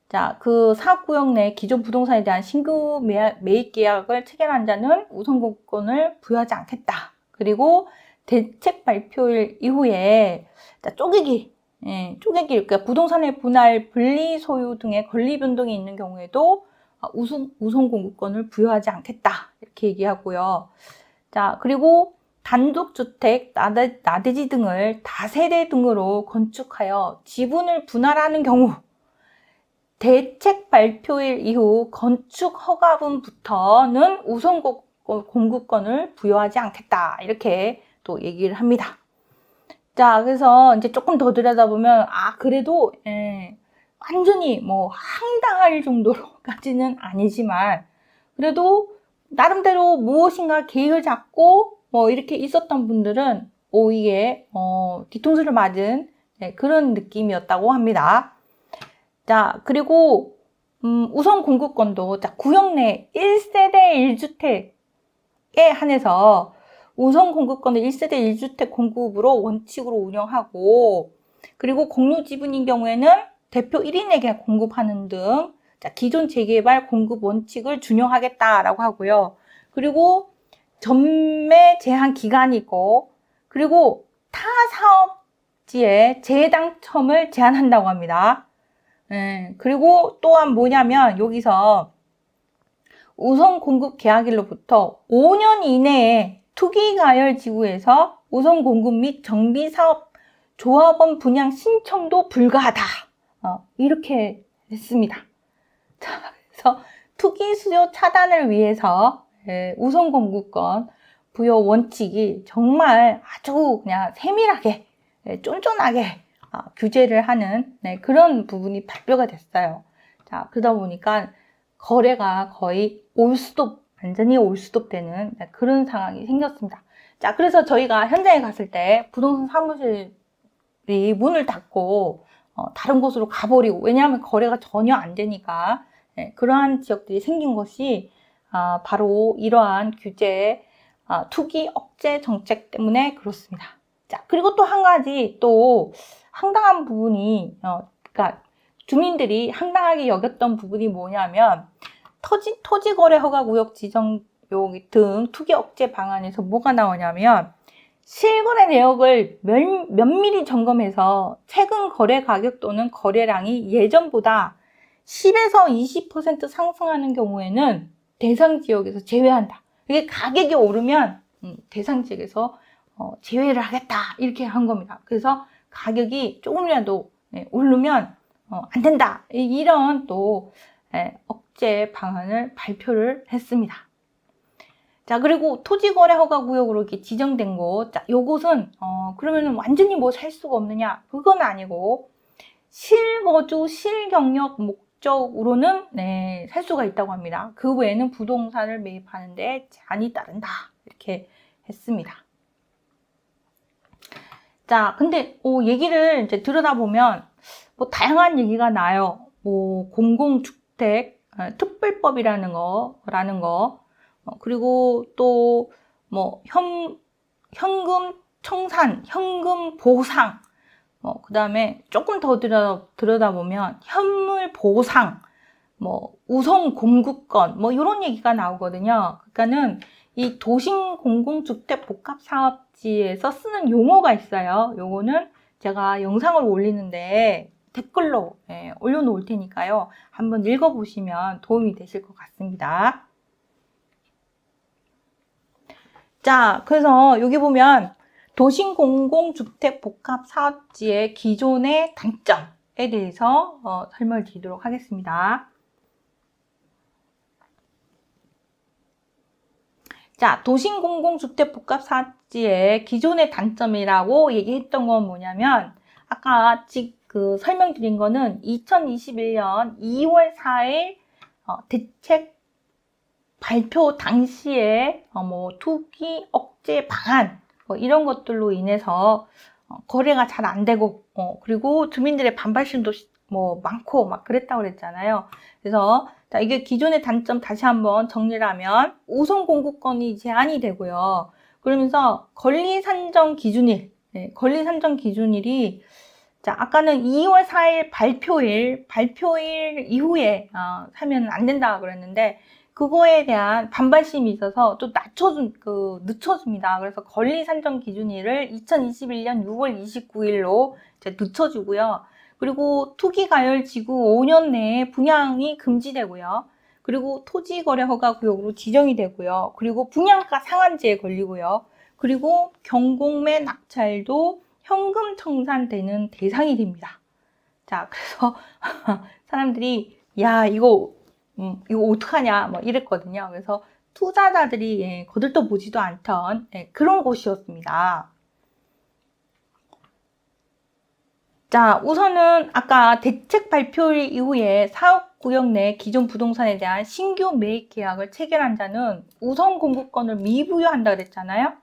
자, 그 사업구역 내 기존 부동산에 대한 신규 매입 계약을 체결한 자는 우선 공급권을 부여하지 않겠다. 그리고 대책 발표일 이후에 자, 쪼개기, 그러니까 부동산의 분할, 분리 소유 등의 권리 변동이 있는 경우에도 우선 공급권을 부여하지 않겠다. 이렇게 얘기하고요. 자, 그리고 단독주택, 나대지 등을 다세대 등으로 건축하여 지분을 분할하는 경우 대책 발표일 이후 건축 허가분부터는 우선 공급권을 부여하지 않겠다. 이렇게 또 얘기를 합니다. 자, 그래서 이제 조금 더 들여다보면, 그래도, 완전히 뭐 황당할 정도로까지는 아니지만, 그래도 나름대로 무엇인가 계획을 잡고 뭐 이렇게 있었던 분들은, 이게, 뒤통수를 맞은 그런 느낌이었다고 합니다. 자, 그리고, 우선 공급권도, 자, 구역 내 1세대 1주택에 한해서 우선 공급권을 1세대 1주택 공급으로 원칙으로 운영하고, 그리고 공유 지분인 경우에는 대표 1인에게 공급하는 등, 자, 기존 재개발 공급 원칙을 준용하겠다라고 하고요. 그리고 전매 제한 기간이 있고, 그리고 타 사업지의 재당첨을 제한한다고 합니다. 그리고 또한 뭐냐면 여기서 우선 공급 계약일로부터 5년 이내에 투기가열지구에서 우선 공급 및 정비사업 조합원 분양 신청도 불가하다. 이렇게 했습니다. 자, 그래서 투기 수요 차단을 위해서 우선 공급권 부여 원칙이 정말 아주 그냥 세밀하게 쫀쫀하게 규제를 하는 그런 부분이 발표가 됐어요. 자, 그러다 보니까 거래가 거의 완전히 올스톱 되는 그런 상황이 생겼습니다. 자, 그래서 저희가 현장에 갔을 때 부동산 사무실이 문을 닫고 다른 곳으로 가버리고, 왜냐하면 거래가 전혀 안 되니까 그러한 지역들이 생긴 것이 바로 이러한 규제, 투기 억제 정책 때문에 그렇습니다. 자, 그리고 또 한 가지 또 황당한 부분이, 그러니까 주민들이 황당하게 여겼던 부분이 뭐냐면, 토지거래허가구역 지정 등 투기 억제 방안에서 뭐가 나오냐면, 실거래 내역을 면밀히 점검해서 최근 거래 가격 또는 거래량이 예전보다 10에서 20% 상승하는 경우에는 대상 지역에서 제외한다. 이게 가격이 오르면 대상 지역에서 제외를 하겠다. 이렇게 한 겁니다. 그래서 가격이 조금이라도 오르면 안 된다. 이런 또 억제 방안을 발표를 했습니다. 자, 그리고 토지거래허가구역으로 이렇게 지정된 곳, 자, 요곳은 그러면 완전히 뭐 살 수가 없느냐? 그건 아니고 실거주, 실경력 목적으로는 살 수가 있다고 합니다. 그 외에는 부동산을 매입하는데 제한이 따른다. 이렇게 했습니다. 자, 근데 얘기를 이제 들여다보면 뭐 다양한 얘기가 나요. 뭐 공공주택 특별법이라는 거, 그리고 또 뭐 현금 청산, 현금 보상, 그다음에 조금 더 들여다보면 현물 보상, 뭐 우선 공급권, 뭐 이런 얘기가 나오거든요. 그러니까는 이 도심 공공주택 복합사업지에서 쓰는 용어가 있어요. 요거는 제가 영상을 올리는데 댓글로 올려놓을 테니까요. 한번 읽어보시면 도움이 되실 것 같습니다. 자, 그래서 여기 보면 도심 공공주택 복합사업지의 기존의 단점에 대해서 설명을 드리도록 하겠습니다. 자, 도심 공공주택 복합사업지의 기존의 단점이라고 얘기했던 건 뭐냐면, 아까 설명드린 거는 2021년 2월 4일 대책 발표 당시에 뭐 투기 억제 방안 뭐 이런 것들로 인해서 거래가 잘 안 되고 그리고 주민들의 반발심도 뭐 많고 막 그랬다고 그랬잖아요. 그래서 자, 이게 기존의 단점 다시 한번 정리를 하면 우선 공급권이 제한이 되고요. 그러면서 권리 산정 기준일, 권리 산정 기준일이 자, 아까는 2월 4일 발표일 이후에 사면 안 된다 그랬는데 그거에 대한 반발심이 있어서 또 늦춰줍니다. 그래서 권리 산정 기준일을 2021년 6월 29일로 이제 늦춰주고요. 그리고 투기가열지구 5년 내에 분양이 금지되고요. 그리고 토지거래허가구역으로 지정이 되고요. 그리고 분양가 상한제에 걸리고요. 그리고 경공매 낙찰도 현금 청산되는 대상이 됩니다. 자, 그래서 사람들이 야 이거 어떡하냐 뭐 이랬거든요. 그래서 투자자들이 거들떠보지도 않던 그런 곳이었습니다. 자, 우선은 아까 대책 발표일 이후에 사업구역 내 기존 부동산에 대한 신규 매입 계약을 체결한 자는 우선 공급권을 미부여한다 그랬잖아요.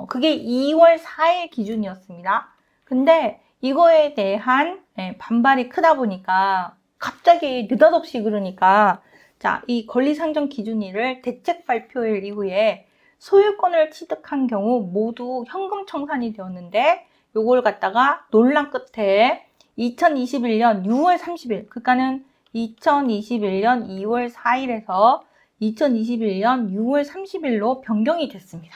그게 2월 4일 기준이었습니다. 근데 이거에 대한 반발이 크다 보니까 갑자기 느닷없이 그러니까 자, 이 권리상정 기준일을 대책 발표일 이후에 소유권을 취득한 경우 모두 현금 청산이 되었는데 요걸 갖다가 논란 끝에 2021년 6월 30일, 그러니까는 2021년 2월 4일에서 2021년 6월 30일로 변경이 됐습니다.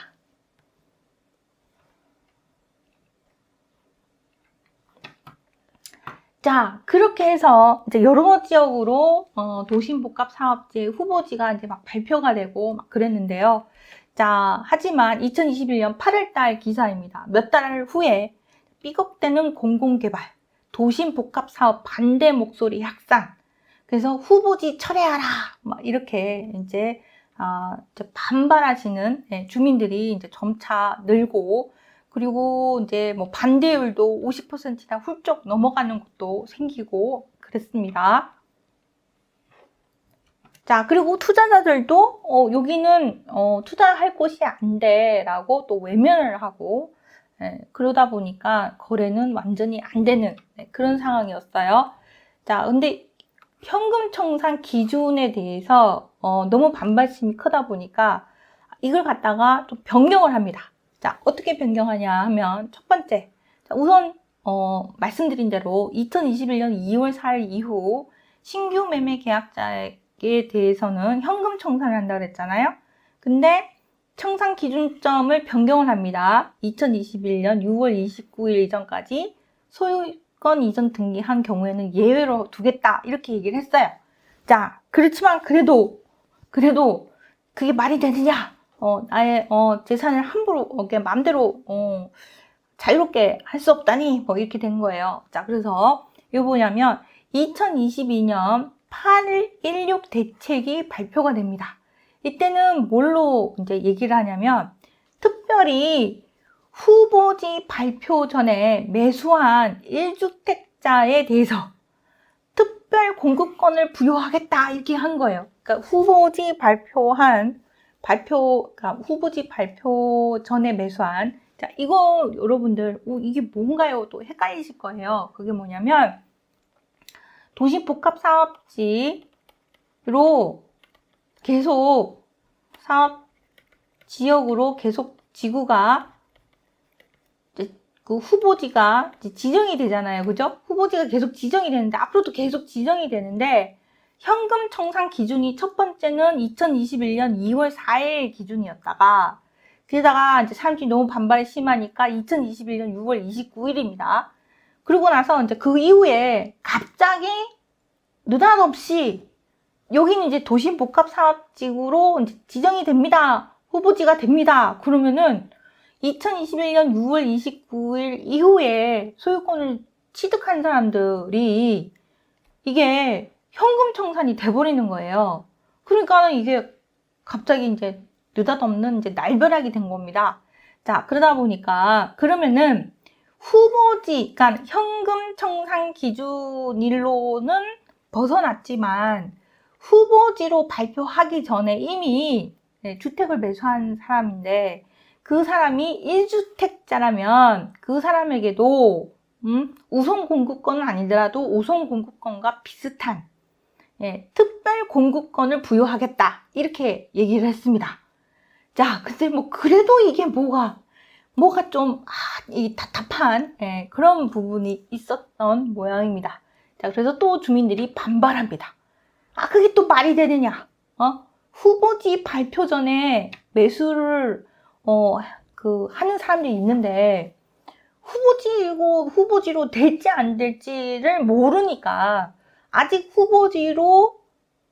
자, 그렇게 해서 이제 여러 지역으로 도심복합사업지 후보지가 이제 막 발표가 되고 막 그랬는데요. 자, 하지만 2021년 8월달 기사입니다. 몇 달 후에 삐걱대는 공공개발, 도심복합사업 반대 목소리 확산. 그래서 후보지 철회하라. 막 이렇게 이제 반발하시는 주민들이 이제 점차 늘고. 그리고 이제 뭐 반대율도 50%나 훌쩍 넘어가는 곳도 생기고 그랬습니다. 자, 그리고 투자자들도 여기는 투자할 곳이 안 돼라고 또 외면을 하고 그러다 보니까 거래는 완전히 안 되는 그런 상황이었어요. 자, 근데 현금 청산 기준에 대해서 너무 반발심이 크다 보니까 이걸 갖다가 좀 변경을 합니다. 자, 어떻게 변경하냐 하면 첫 번째, 자, 우선 말씀드린 대로 2021년 2월 4일 이후 신규 매매 계약자에 대해서는 현금 청산을 한다고 그랬잖아요. 근데 청산 기준점을 변경을 합니다. 2021년 6월 29일 이전까지 소유권 이전 등기한 경우에는 예외로 두겠다 이렇게 얘기를 했어요. 자, 그렇지만 그래도 그게 말이 되느냐? 나의 재산을 함부로 마음대로 자유롭게 할 수 없다니 뭐 이렇게 된 거예요. 자, 그래서 이게 뭐냐면 2022년 8.16 대책이 발표가 됩니다. 이때는 뭘로 이제 얘기를 하냐면 특별히 후보지 발표 전에 매수한 1주택자에 대해서 특별 공급권을 부여하겠다 이렇게 한 거예요. 그러니까 후보지 발표 전에 매수한 자, 이거 여러분들 이게 뭔가요? 또 헷갈리실 거예요. 그게 뭐냐면 도시복합사업지로 계속 사업 지역으로 계속 지구가 그 후보지가 지정이 되잖아요. 그죠? 후보지가 계속 지정이 되는데 앞으로도 계속 지정이 되는데 현금 청산 기준이 첫 번째는 2021년 2월 4일 기준이었다가 게다가 이제 사람들이 너무 반발이 심하니까 2021년 6월 29일입니다. 그러고 나서 이제 그 이후에 갑자기 느닷없이 여기는 이제 도시복합사업지구로 이제 지정이 됩니다. 후보지가 됩니다. 그러면은 2021년 6월 29일 이후에 소유권을 취득한 사람들이 이게 현금 청산이 돼버리는 거예요. 그러니까 이게 갑자기 이제 느닷없는 이제 날벼락이 된 겁니다. 자, 그러다 보니까 그러면은 후보지, 그러니까 현금 청산 기준일로는 벗어났지만 후보지로 발표하기 전에 이미 주택을 매수한 사람인데 그 사람이 1주택자라면 그 사람에게도 우선 공급권은 아니더라도 우선 공급권과 비슷한 특별 공급권을 부여하겠다 이렇게 얘기를 했습니다. 자, 근데 뭐 그래도 이게 뭐가 좀 이 답답한 그런 부분이 있었던 모양입니다. 자, 그래서 또 주민들이 반발합니다. 그게 또 말이 되느냐? 후보지 발표 전에 매수를 하는 사람들이 있는데 후보지로 될지 안 될지를 모르니까 아직 후보지로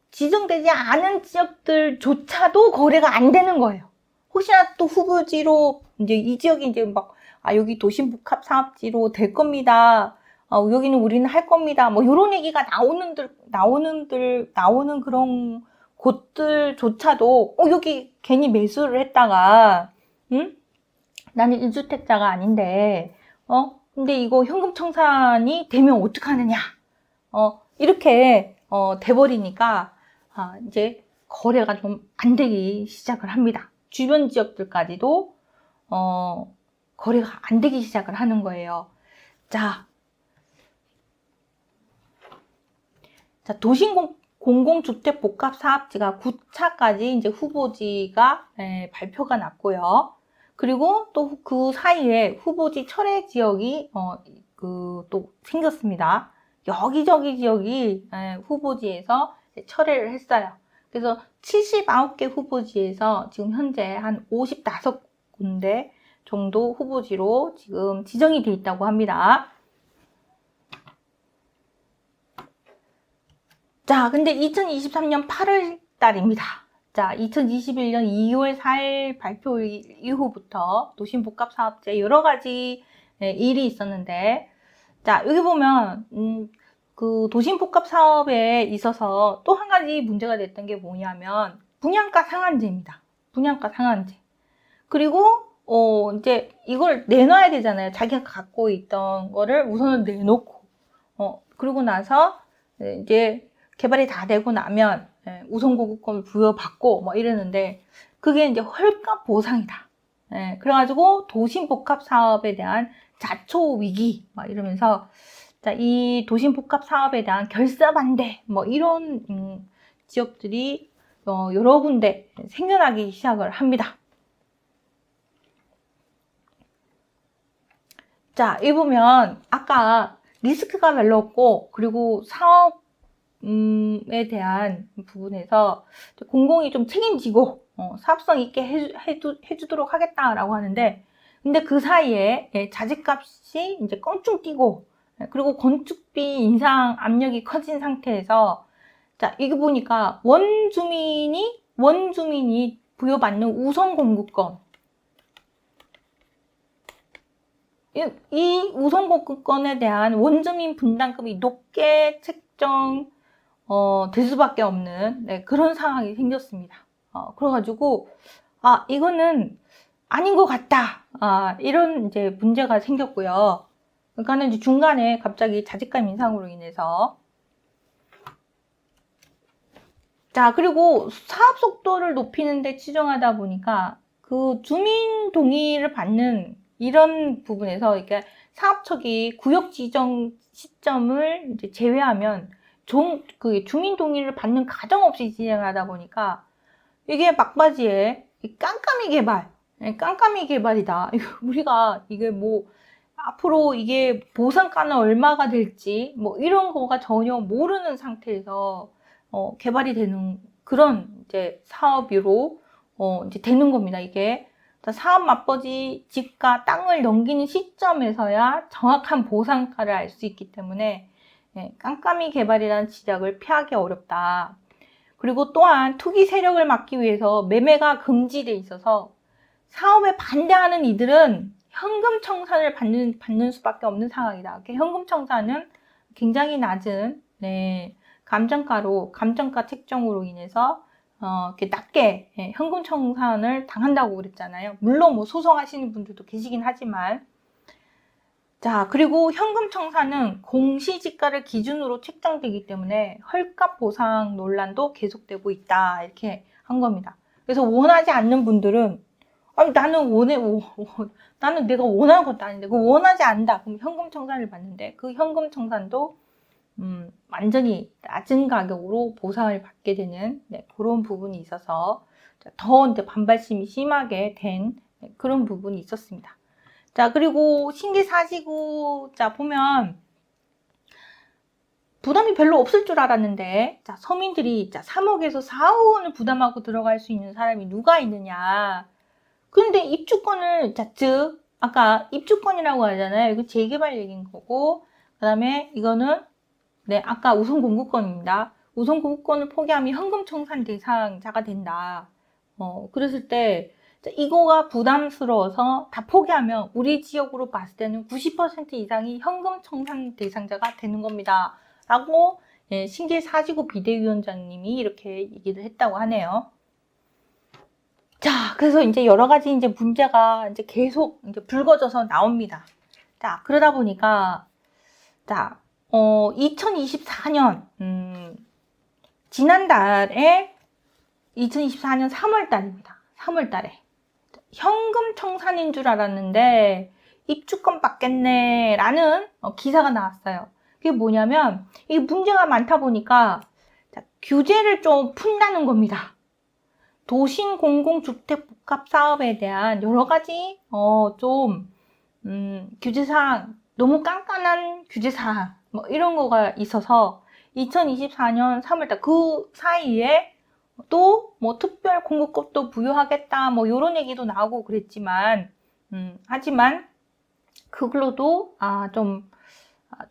지정되지 않은 지역들조차도 거래가 안 되는 거예요. 혹시나 또 후보지로 이제 이 지역이 이제 막 여기 도심복합사업지로 될 겁니다. 여기는 우리는 할 겁니다. 뭐 이런 얘기가 나오는 그런 곳들조차도 여기 괜히 매수를 했다가 나는 1주택자가 아닌데 근데 이거 현금 청산이 되면 어떡하느냐 이렇게 돼버리니까 이제 거래가 좀 안 되기 시작을 합니다. 주변 지역들까지도 거래가 안 되기 시작을 하는 거예요. 자, 도심 공공주택복합사업지가 9차까지 이제 후보지가 발표가 났고요. 그리고 또 그 사이에 후보지 철회 지역이 또 생겼습니다. 여기저기 지역이 후보지에서 철회를 했어요. 그래서 79개 후보지에서 지금 현재 한 55군데 정도 후보지로 지금 지정이 돼 있다고 합니다. 자, 근데 2023년 8월 달입니다. 자, 2021년 2월 4일 발표 이후부터 도심복합사업제 여러 가지 일이 있었는데, 자, 여기 보면 그 도심복합사업에 있어서 또 한 가지 문제가 됐던 게 뭐냐면 분양가 상한제입니다. 분양가 상한제. 그리고 이제 이걸 내놔야 되잖아요. 자기가 갖고 있던 거를 우선은 내놓고 그리고 나서 이제 개발이 다 되고 나면 우선 공급권을 부여받고 뭐 이러는데 그게 이제 헐값 보상이다. 그래가지고 도심복합 사업에 대한 자초 위기 막 이러면서 자, 이 도심복합 사업에 대한 결사 반대 뭐 이런 지역들이 여러 군데 생겨나기 시작을 합니다. 자, 여기 보면 아까 리스크가 별로 없고 그리고 사업에 대한 부분에서 공공이 좀 책임지고 사업성 있게 해주도록 하겠다라고 하는데 근데 그 사이에 자재값이 이제 껑충 뛰고 그리고 건축비 인상 압력이 커진 상태에서 자, 이거 보니까 원주민이 부여받는 우선 공급권 이 우선 공급권에 대한 원주민 분담금이 높게 책정 될 수밖에 없는 그런 상황이 생겼습니다. 그래가지고 이거는 아닌 것 같다. 이런 이제 문제가 생겼고요. 그러니까는 이제 중간에 갑자기 자재값 인상으로 인해서 자, 그리고 사업 속도를 높이는 데 치중하다 보니까 그 주민 동의를 받는 이런 부분에서 이게 사업청이 구역 지정 시점을 이제 제외하면 그 주민 동의를 받는 과정 없이 진행하다 보니까 이게 막바지에 깜깜이 개발이다. 우리가 이게 뭐 앞으로 이게 보상가는 얼마가 될지 뭐 이런 거가 전혀 모르는 상태에서 개발이 되는 그런 이제 사업으로 이제 되는 겁니다. 이게 사업 맞벌이 집과 땅을 넘기는 시점에서야 정확한 보상가를 알 수 있기 때문에 깜깜이 개발이라는 지적을 피하기 어렵다. 그리고 또한 투기 세력을 막기 위해서 매매가 금지돼 있어서 사업에 반대하는 이들은 현금 청산을 받는 수밖에 없는 상황이다. 현금 청산은 굉장히 낮은 감정가 책정으로 인해서 이렇게 낮게 현금 청산을 당한다고 그랬잖아요. 물론 뭐 소송하시는 분들도 계시긴 하지만, 자, 그리고 현금 청산은 공시지가를 기준으로 책정되기 때문에 헐값 보상 논란도 계속되고 있다. 이렇게 한 겁니다. 그래서 원하지 않는 분들은 아니 나는 내가 원하는 것도 아닌데 그거 원하지 않는다. 그럼 현금 청산을 받는데 그 현금 청산도 완전히 낮은 가격으로 보상을 받게 되는 그런 부분이 있어서 더 이제 반발심이 심하게 된 그런 부분이 있었습니다. 자, 그리고 신규 사시고 자 보면 부담이 별로 없을 줄 알았는데 자, 서민들이 3억에서 4억 원을 부담하고 들어갈 수 있는 사람이 누가 있느냐. 근데 입주권을 즉 아까 입주권이라고 하잖아요. 이거 재개발 얘기인 거고, 그 다음에 이거는 아까 우선 공급권입니다. 우선 공급권을 포기하면 현금 청산 대상자가 된다. 그랬을 때 이거가 부담스러워서 다 포기하면 우리 지역으로 봤을 때는 90% 이상이 현금 청산 대상자가 되는 겁니다. 라고 신길 사지구 비대위원장님이 이렇게 얘기를 했다고 하네요. 자, 그래서 이제 여러 가지 이제 문제가 이제 계속 이제 불거져서 나옵니다. 자, 그러다 보니까, 2024년, 지난달에 2024년 3월 달입니다. 3월 달에. 현금 청산인 줄 알았는데, 입주권 받겠네, 라는 기사가 나왔어요. 그게 뭐냐면, 이게 문제가 많다 보니까, 규제를 좀 푼다는 겁니다. 도심 공공주택 복합 사업에 대한 여러 가지 규제사항, 너무 깐깐한 규제사항 뭐 이런 거가 있어서 2024년 3월달 그 사이에 또 뭐 특별 공급법도 부여하겠다 뭐 이런 얘기도 나오고 그랬지만 하지만 그걸로도 좀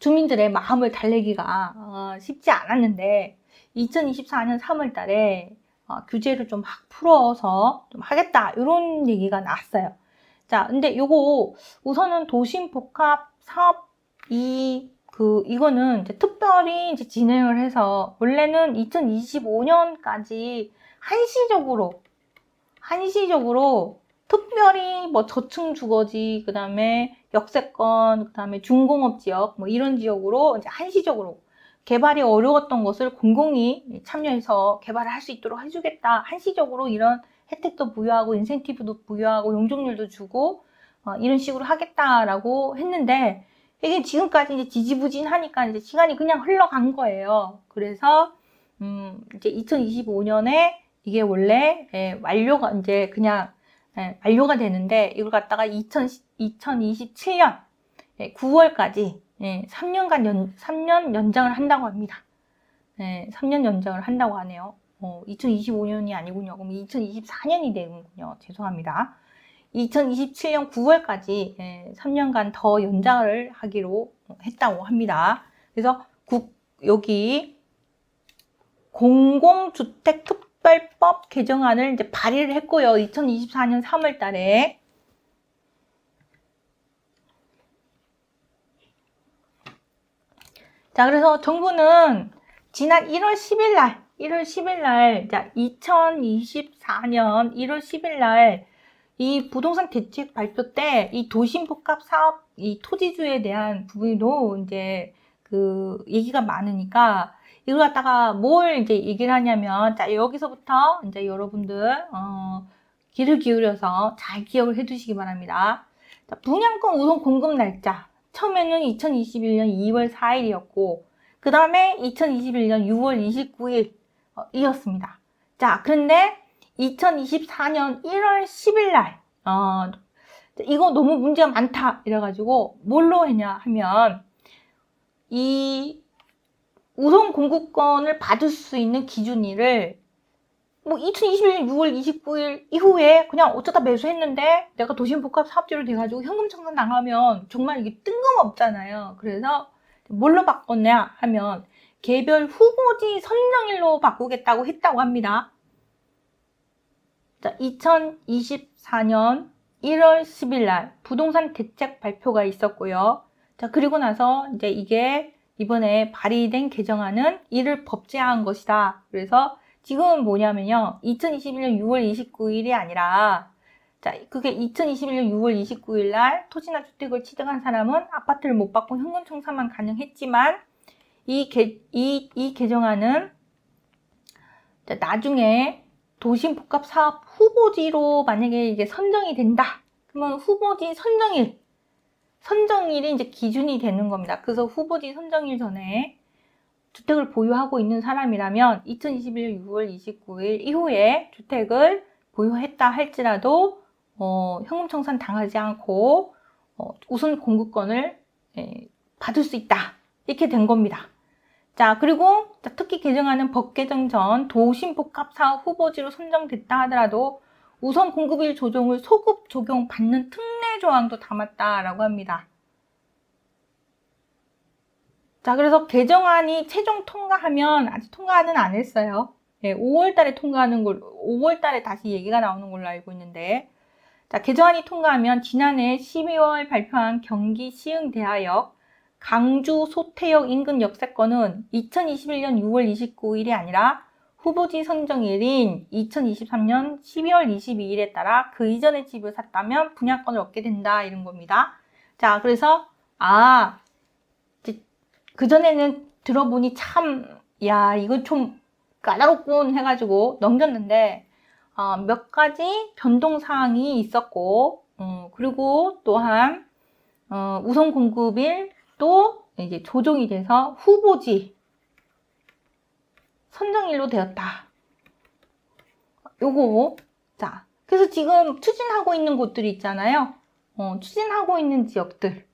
주민들의 마음을 달래기가 쉽지 않았는데 2024년 3월달에 규제를 좀 확 풀어서 좀 하겠다 이런 얘기가 나왔어요. 자, 근데 요거 우선은 도심 복합 사업 이거는 이제 특별히 이제 진행을 해서 원래는 2025년까지 한시적으로 특별히 뭐 저층 주거지, 그 다음에 역세권, 그 다음에 중공업 지역 뭐 이런 지역으로 이제 한시적으로 개발이 어려웠던 것을 공공이 참여해서 개발을 할 수 있도록 해주겠다. 한시적으로 이런 혜택도 부여하고 인센티브도 부여하고 용적률도 주고 이런 식으로 하겠다라고 했는데 이게 지금까지 이제 지지부진하니까 이제 시간이 그냥 흘러간 거예요. 그래서 이제 2025년에 이게 원래 완료가 이제 그냥 완료가 되는데 이걸 갖다가 2027년 9월까지 3년 연장을 한다고 합니다. 3년 연장을 한다고 하네요. 2025년이 아니군요. 그럼 2024년이 되는군요. 죄송합니다. 2027년 9월까지 3년간 더 연장을 하기로 했다고 합니다. 그래서 여기 공공주택특별법 개정안을 이제 발의를 했고요. 2024년 3월 달에. 자, 그래서 정부는 지난 1월 10일 날, 2024년 1월 10일 날 이 부동산 대책 발표 때 이 도심복합 사업, 이 토지주에 대한 부분도 이제 그 얘기가 많으니까 이걸 갖다가 뭘 이제 얘기를 하냐면 자, 여기서부터 이제 여러분들 귀를 기울여서 잘 기억을 해 두시기 바랍니다. 자, 분양권 우선 공급 날짜. 처음에는 2021년 2월 4일이었고, 그 다음에 2021년 6월 29일 이었습니다. 자, 그런데 2024년 1월 10일 날, 이거 너무 문제가 많다. 이래가지고, 뭘로 했냐 하면, 이 우선 공급권을 받을 수 있는 기준일을 뭐 2021년 6월 29일 이후에 그냥 어쩌다 매수했는데 내가 도심복합사업지로 돼가지고 현금청산 당하면 정말 이게 뜬금없잖아요. 그래서 뭘로 바꿨냐 하면 개별 후보지 선정일로 바꾸겠다고 했다고 합니다. 자, 2024년 1월 10일 날 부동산 대책 발표가 있었고요. 자, 그리고 나서 이제 이게 이번에 발의된 개정안은 이를 법제화한 것이다. 그래서 지금은 뭐냐면요. 2021년 6월 29일이 아니라, 자, 그게 2021년 6월 29일 날 토지나 주택을 취득한 사람은 아파트를 못 받고 현금 청산만 가능했지만, 이 개정안은 나중에 도심복합사업 후보지로 만약에 이게 선정이 된다. 그러면 후보지 선정일이 이제 기준이 되는 겁니다. 그래서 후보지 선정일 전에 주택을 보유하고 있는 사람이라면 2021년 6월 29일 이후에 주택을 보유했다 할지라도 현금청산 당하지 않고 우선 공급권을 받을 수 있다. 이렇게 된 겁니다. 자, 그리고 특히 개정안은 법 개정 전 도심복합사업 후보지로 선정됐다 하더라도 우선 공급일 조정을 소급 적용받는 특례 조항도 담았다라고 합니다. 자, 그래서 개정안이 최종 통과하면, 아직 통과는 안 했어요. 5월 달에 5월 달에 다시 얘기가 나오는 걸로 알고 있는데, 자, 개정안이 통과하면 지난해 12월 발표한 경기 시흥대하역 강주 소태역 인근 역세권은 2021년 6월 29일이 아니라 후보지 선정일인 2023년 12월 22일에 따라 그 이전에 집을 샀다면 분양권을 얻게 된다, 이런 겁니다. 자, 그래서, 그전에는 들어보니 참, 이거 좀 까다롭군 해가지고 넘겼는데, 몇 가지 변동사항이 있었고, 그리고 또한, 우선 공급일 또 이제 조정이 돼서 후보지 선정일로 되었다. 요거, 자, 그래서 지금 추진하고 있는 곳들이 있잖아요. 추진하고 있는 지역들.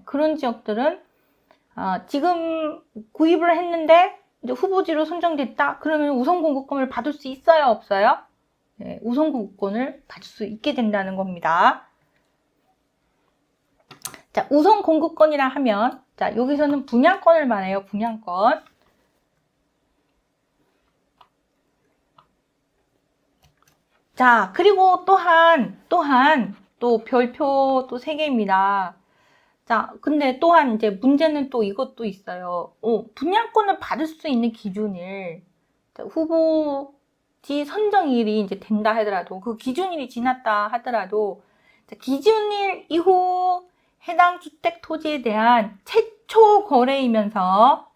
그런 지역들은 지금 구입을 했는데 이제 후보지로 선정됐다. 그러면 우선 공급권을 받을 수 있어요, 없어요? 우선 공급권을 받을 수 있게 된다는 겁니다. 자, 우선 공급권이라 하면, 자, 여기서는 분양권을 말해요, 분양권. 자, 그리고 또 별표 또 3개입니다. 자, 근데 또한 이제 문제는 또 이것도 있어요. 분양권을 받을 수 있는 기준일, 후보지 선정일이 이제 된다 하더라도, 그 기준일이 지났다 하더라도, 기준일 이후 해당 주택 토지에 대한 최초 거래이면서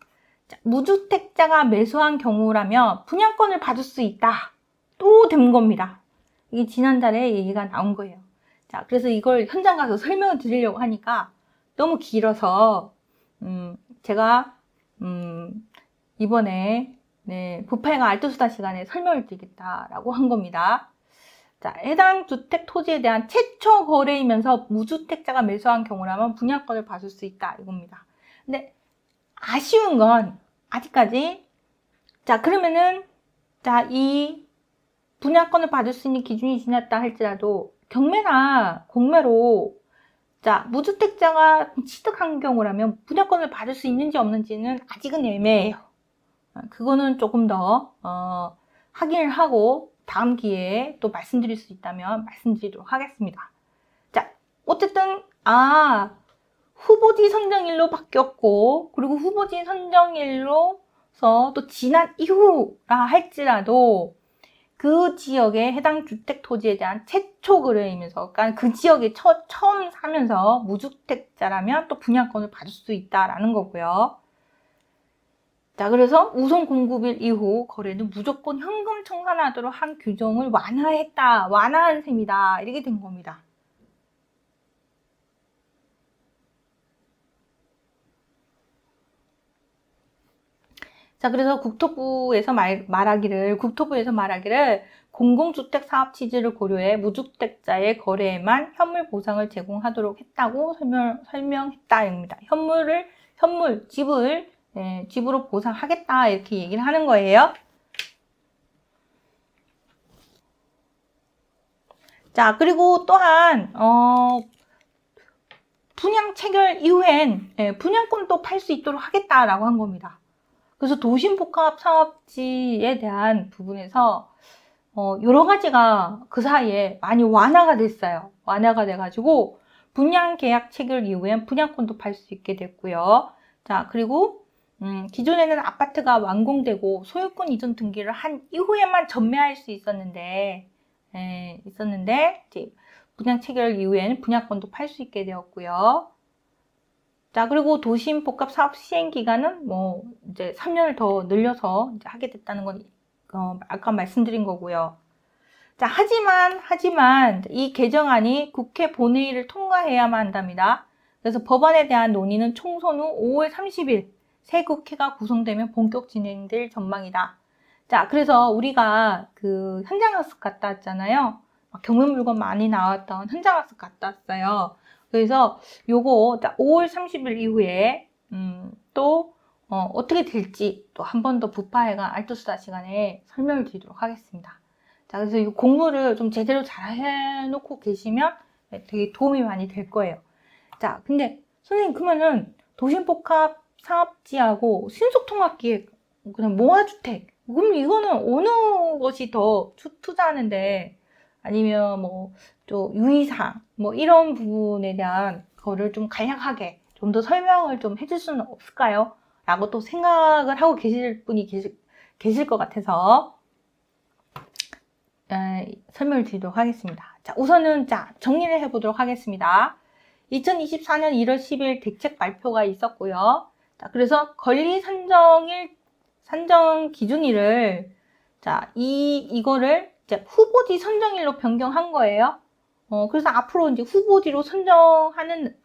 무주택자가 매수한 경우라면 분양권을 받을 수 있다. 또 된 겁니다. 이게 지난달에 얘기가 나온 거예요. 자, 그래서 이걸 현장 가서 설명을 드리려고 하니까 너무 길어서 제가 이번에 부파회가 알뜰수다 시간에 설명을 드리겠다라고 한 겁니다. 자, 해당 주택 토지에 대한 최초 거래이면서 무주택자가 매수한 경우라면 분양권을 받을 수 있다, 이겁니다. 근데 아쉬운 건 아직까지, 자, 그러면은, 자, 이 분양권을 받을 수 있는 기준이 지났다 할지라도 경매나 공매로, 자, 무주택자가 취득한 경우라면 분양권을 받을 수 있는지 없는지는 아직은 애매해요. 그거는 조금 더 확인을 하고 다음 기회에 또 말씀드릴 수 있다면 말씀드리도록 하겠습니다. 자, 어쨌든 후보지 선정일로 바뀌었고, 그리고 후보지 선정일로서 또 지난 이후라 할지라도 그 지역에 해당 주택 토지에 대한 최초 거래이면서, 그러니까 그 지역에 처음 사면서 무주택자라면 또 분양권을 받을 수 있다라는 거고요. 자, 그래서 우선 공급일 이후 거래는 무조건 현금 청산하도록 한 규정을 완화한 셈이다. 이렇게 된 겁니다. 자, 그래서 국토부에서 말하기를 공공주택 사업 취지를 고려해 무주택자의 거래에만 현물 보상을 제공하도록 했다고 설명했다입니다. 집으로 보상하겠다 이렇게 얘기를 하는 거예요. 자, 그리고 또한 분양 체결 이후엔 분양권도 팔 수 있도록 하겠다라고 한 겁니다. 그래서 도심복합사업지에 대한 부분에서 여러 가지가 그 사이에 많이 완화가 됐어요. 완화가 돼가지고 분양계약 체결 이후엔 분양권도 팔 수 있게 됐고요. 자, 그리고 기존에는 아파트가 완공되고 소유권 이전 등기를 한 이후에만 전매할 수 있었는데 이제 분양 체결 이후에는 분양권도 팔 수 있게 되었고요. 자, 그리고 도심 복합 사업 시행 기간은 이제 3년을 더 늘려서 이제 하게 됐다는 건 아까 말씀드린 거고요. 자, 하지만 이 개정안이 국회 본회의를 통과해야만 한답니다. 그래서 법안에 대한 논의는 총선 후 5월 30일 새 국회가 구성되면 본격 진행될 전망이다. 자, 그래서 우리가 그 현장학습 갔다 왔잖아요. 경매 물건 많이 나왔던 현장학습 갔다 왔어요. 그래서 요거 5월 30일 이후에 또 어떻게 될지 또 한 번 더 부파회관 알토수다 시간에 설명을 드리도록 하겠습니다. 자, 그래서 이 공부를 좀 제대로 잘 해놓고 계시면 되게 도움이 많이 될 거예요. 자, 근데 선생님 그러면은 도심복합 사업지하고 신속통합기획 그냥 모아주택 그럼 이거는 어느 것이 더 투자하는데 아니면 또 유의사항 이런 부분에 대한 거를 좀 간략하게 좀 더 설명을 좀 해줄 수는 없을까요? 라고 또 생각을 하고 계실 분이 계실 것 같아서 설명을 드리도록 하겠습니다. 자, 우선은 정리를 해보도록 하겠습니다. 2024년 1월 10일 대책 발표가 있었고요. 자, 그래서 권리 산정 기준일을 이거를 이제 후보지 선정일로 변경한 거예요. 그래서 앞으로 이제 후보지로 선정하는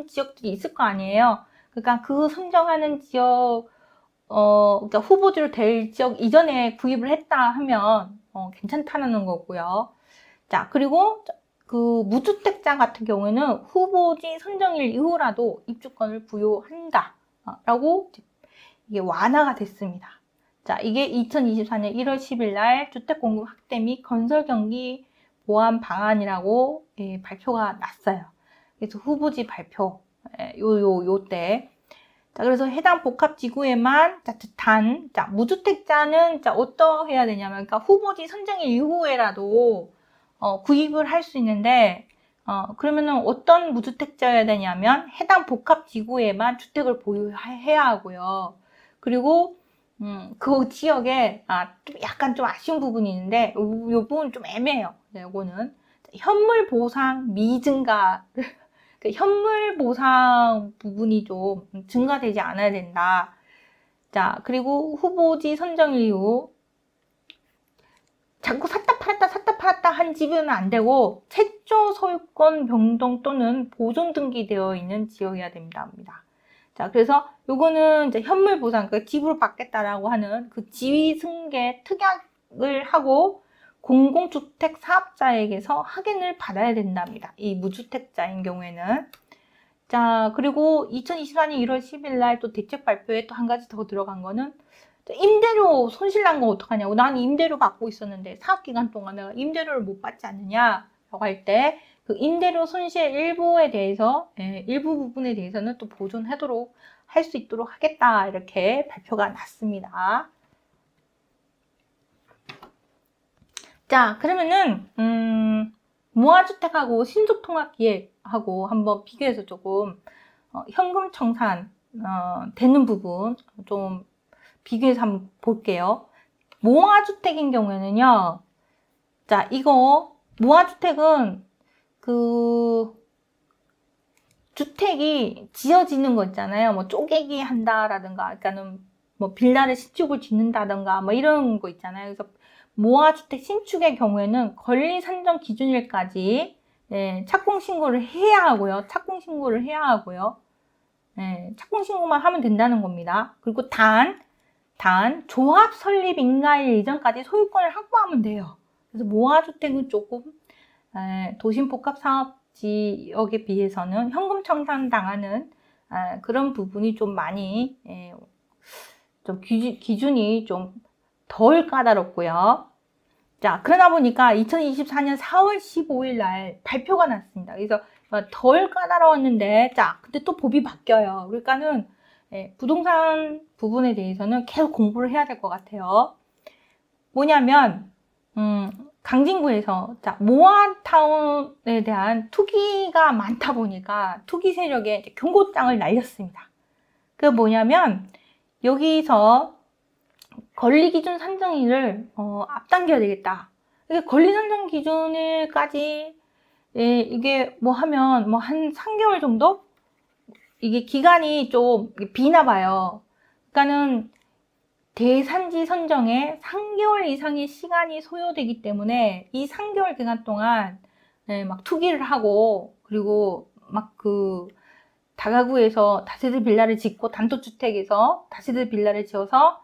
지역들이 있을 거 아니에요. 그러니까 그 선정하는 지역, 그러니까 후보지로 될 지역 이전에 구입을 했다 하면 괜찮다는 거고요. 자, 그리고 그 무주택자 같은 경우에는 후보지 선정일 이후라도 입주권을 부여한다 라고 이게 완화가 됐습니다. 자, 이게 2024년 1월 10일 날 주택공급 확대 및 건설 경기 보완 방안이라고 발표가 났어요. 그래서 후보지 발표 요때 자, 그래서 해당 복합지구에만 무주택자는 어떠해야 되냐면 그러니까 후보지 선정일 이후에라도 구입을 할 수 있는데 그러면은 어떤 무주택자여야 되냐면 해당 복합지구에만 주택을 보유해야 하고요. 그리고 그 지역에 좀 약간 좀 아쉬운 부분이 있는데 요 부분 좀 애매해요. 요거는 현물 보상 미증가 그 현물 보상 부분이 좀 증가되지 않아야 된다. 자, 그리고 후보지 선정 이후 자꾸 샀다 팔았다 한 집은 안 되고 최초 소유권 변동 또는 보존 등기되어 있는 지역이어야 됩니다. 자, 그래서 요거는 이제 현물 보상, 그 집으로 받겠다라고 하는 그 지위 승계 특약을 하고 공공주택 사업자에게서 확인을 받아야 된답니다. 이 무주택자인 경우에는. 자, 그리고 2024년 1월 10일 날 또 대책 발표에 또 한 가지 더 들어간 거는 임대료 손실 난 거 어떡하냐고. 난 임대료 받고 있었는데 사업기간 동안 내가 임대료를 못 받지 않느냐라고 할 때 그 임대료 손실 일부 부분에 대해서는 또 보존하도록 할 수 있도록 하겠다 이렇게 발표가 났습니다. 자, 그러면은 무화주택하고 신속통합기획하고 한번 비교해서 조금 현금 청산 되는 부분 좀 비교해서 한번 볼게요. 무화주택인 경우에는요. 자, 이거 무화주택은 그 주택이 지어지는 거 있잖아요. 뭐 쪼개기 한다라든가, 그러니까는 뭐 빌라를 신축을 짓는다든가 뭐 이런 거 있잖아요. 그래서 모아주택 신축의 경우에는 권리 산정 기준일까지 착공 신고를 해야 하고요. 착공 신고만 하면 된다는 겁니다. 그리고 단 단 조합 설립 인가일 이전까지 소유권을 확보하면 돼요. 그래서 모아주택은 조금 도심복합사업지역에 비해서는 현금 청산당하는 그런 부분이 좀 많이 좀 기준이 좀 덜 까다롭고요. 자, 그러다 보니까 2024년 4월 15일 날 발표가 났습니다. 그래서 덜 까다로웠는데, 자, 근데 또 법이 바뀌어요. 그러니까는 부동산 부분에 대해서는 계속 공부를 해야 될 것 같아요. 뭐냐면, 강진구에서, 자, 모아타운에 대한 투기가 많다 보니까 투기 세력에 이제 경고장을 날렸습니다. 그 뭐냐면, 여기서 권리기준 산정일을 앞당겨야 되겠다. 이게 권리 산정 기준일까지 이게 뭐 하면 뭐 한 3개월 정도? 이게 기간이 좀 비나 봐요. 그러니까는 대산지 선정에 3개월 이상의 시간이 소요되기 때문에 이 3개월 기간 동안 막 투기를 하고 그리고 막 그 다가구에서 다세대 빌라를 짓고 단독주택에서 다세대 빌라를 지어서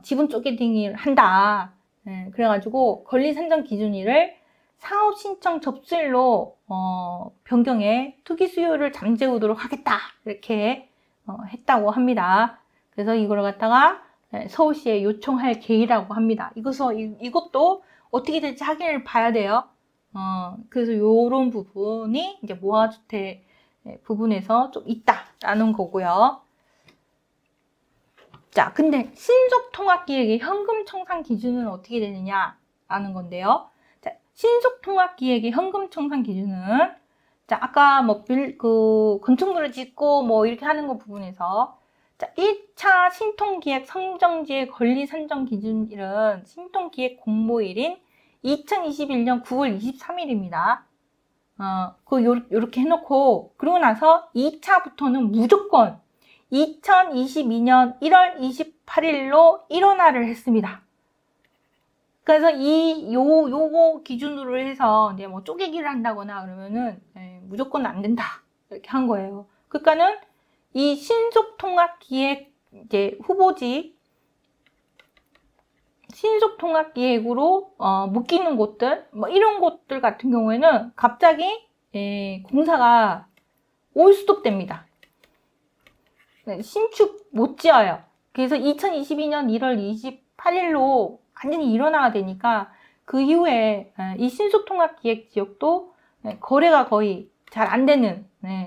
지분 쪼개팅을 한다. 그래가지고 권리 산정 기준일을 사업 신청 접수일로 변경해 투기 수요를 잠재우도록 하겠다. 이렇게 했다고 합니다. 그래서 이걸 갖다가 서울시에 요청할 계획이라고 합니다. 이것도 어떻게 될지 확인을 봐야 돼요. 그래서 이런 부분이 이제 모아주택 부분에서 좀 있다라는 거고요. 자, 근데 신속통합기획의 현금 청산 기준은 어떻게 되느냐라는 건데요. 자, 신속통합기획의 현금 청산 기준은 자, 아까 뭐 건축물을 짓고 뭐 이렇게 하는 거 부분에서 자, 1차 신통기획 선정지의 권리 산정 기준일은 신통기획 공모일인 2021년 9월 23일입니다. 요렇게 해놓고, 그러고 나서 2차부터는 무조건 2022년 1월 28일로 일원화를 했습니다. 그래서 요거 기준으로 해서 이제 뭐 쪼개기를 한다거나 그러면은 무조건 안 된다. 이렇게 한 거예요. 그러니까는 이 신속통합기획 이제 후보지 신속통합기획으로 묶이는 곳들 뭐 이런 곳들 같은 경우에는 갑자기 공사가 올스톱됩니다. 신축 못 지어요. 그래서 2022년 1월 28일로 완전히 일어나야 되니까 그 이후에 이 신속통합기획 지역도 거래가 거의 잘 안 되는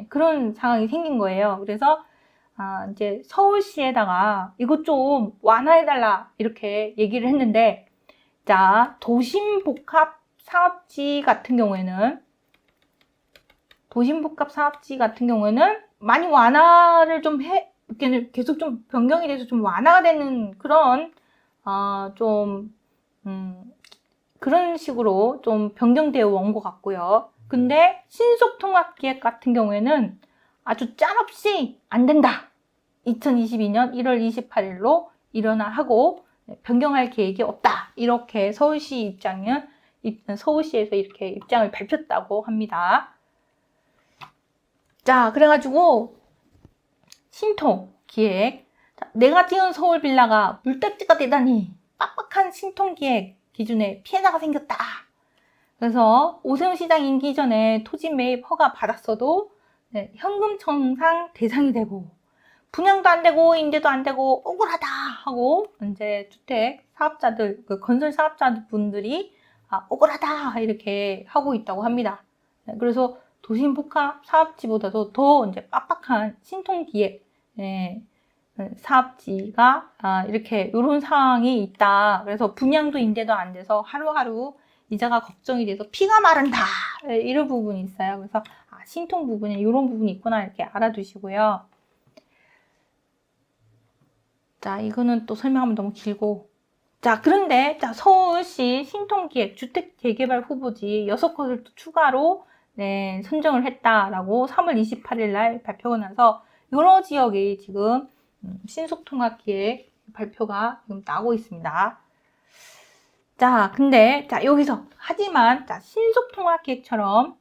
그런 상황이 생긴 거예요. 그래서 이제 서울시에다가 이것 좀 완화해달라 이렇게 얘기를 했는데, 자, 도심복합사업지 같은 경우에는 많이 완화를 좀 계속 좀 변경이 돼서 좀 완화가 되는 그런 그런 식으로 좀 변경되어 온 것 같고요. 근데 신속통합기획 같은 경우에는 아주 짠없이 안 된다. 2022년 1월 28일로 일어나하고 변경할 계획이 없다. 이렇게 서울시에서 이렇게 입장을 발표했다고 합니다. 자, 그래가지고 신통기획. 내가 지은 서울 빌라가 물딱지가 되다니 빡빡한 신통기획 기준에 피해자가 생겼다. 그래서 오세훈 시장 임기 전에 토지 매입 허가 받았어도 현금 청산 대상이 되고 분양도 안 되고 임대도 안 되고 억울하다 하고 이제 주택 사업자들, 건설 사업자들 분들이 억울하다 이렇게 하고 있다고 합니다. 그래서 도심복합 사업지보다도 더 이제 빡빡한 신통기획 사업지가 이렇게 이런 상황이 있다. 그래서 분양도 임대도 안 돼서 하루하루 이자가 걱정이 돼서 피가 마른다. 이런 부분이 있어요. 그래서 신통 부분에 이런 부분이 있구나 이렇게 알아두시고요. 자, 이거는 또 설명하면 너무 길고. 자, 그런데 서울시 신통기획 주택 재개발 후보지 6곳을 또 추가로 선정을 했다라고 3월 28일 날 발표가 나서 여러 지역이 지금 신속통합기획 발표가 지금 나오고 있습니다. 자, 근데 여기서 하지만 신속통합기획처럼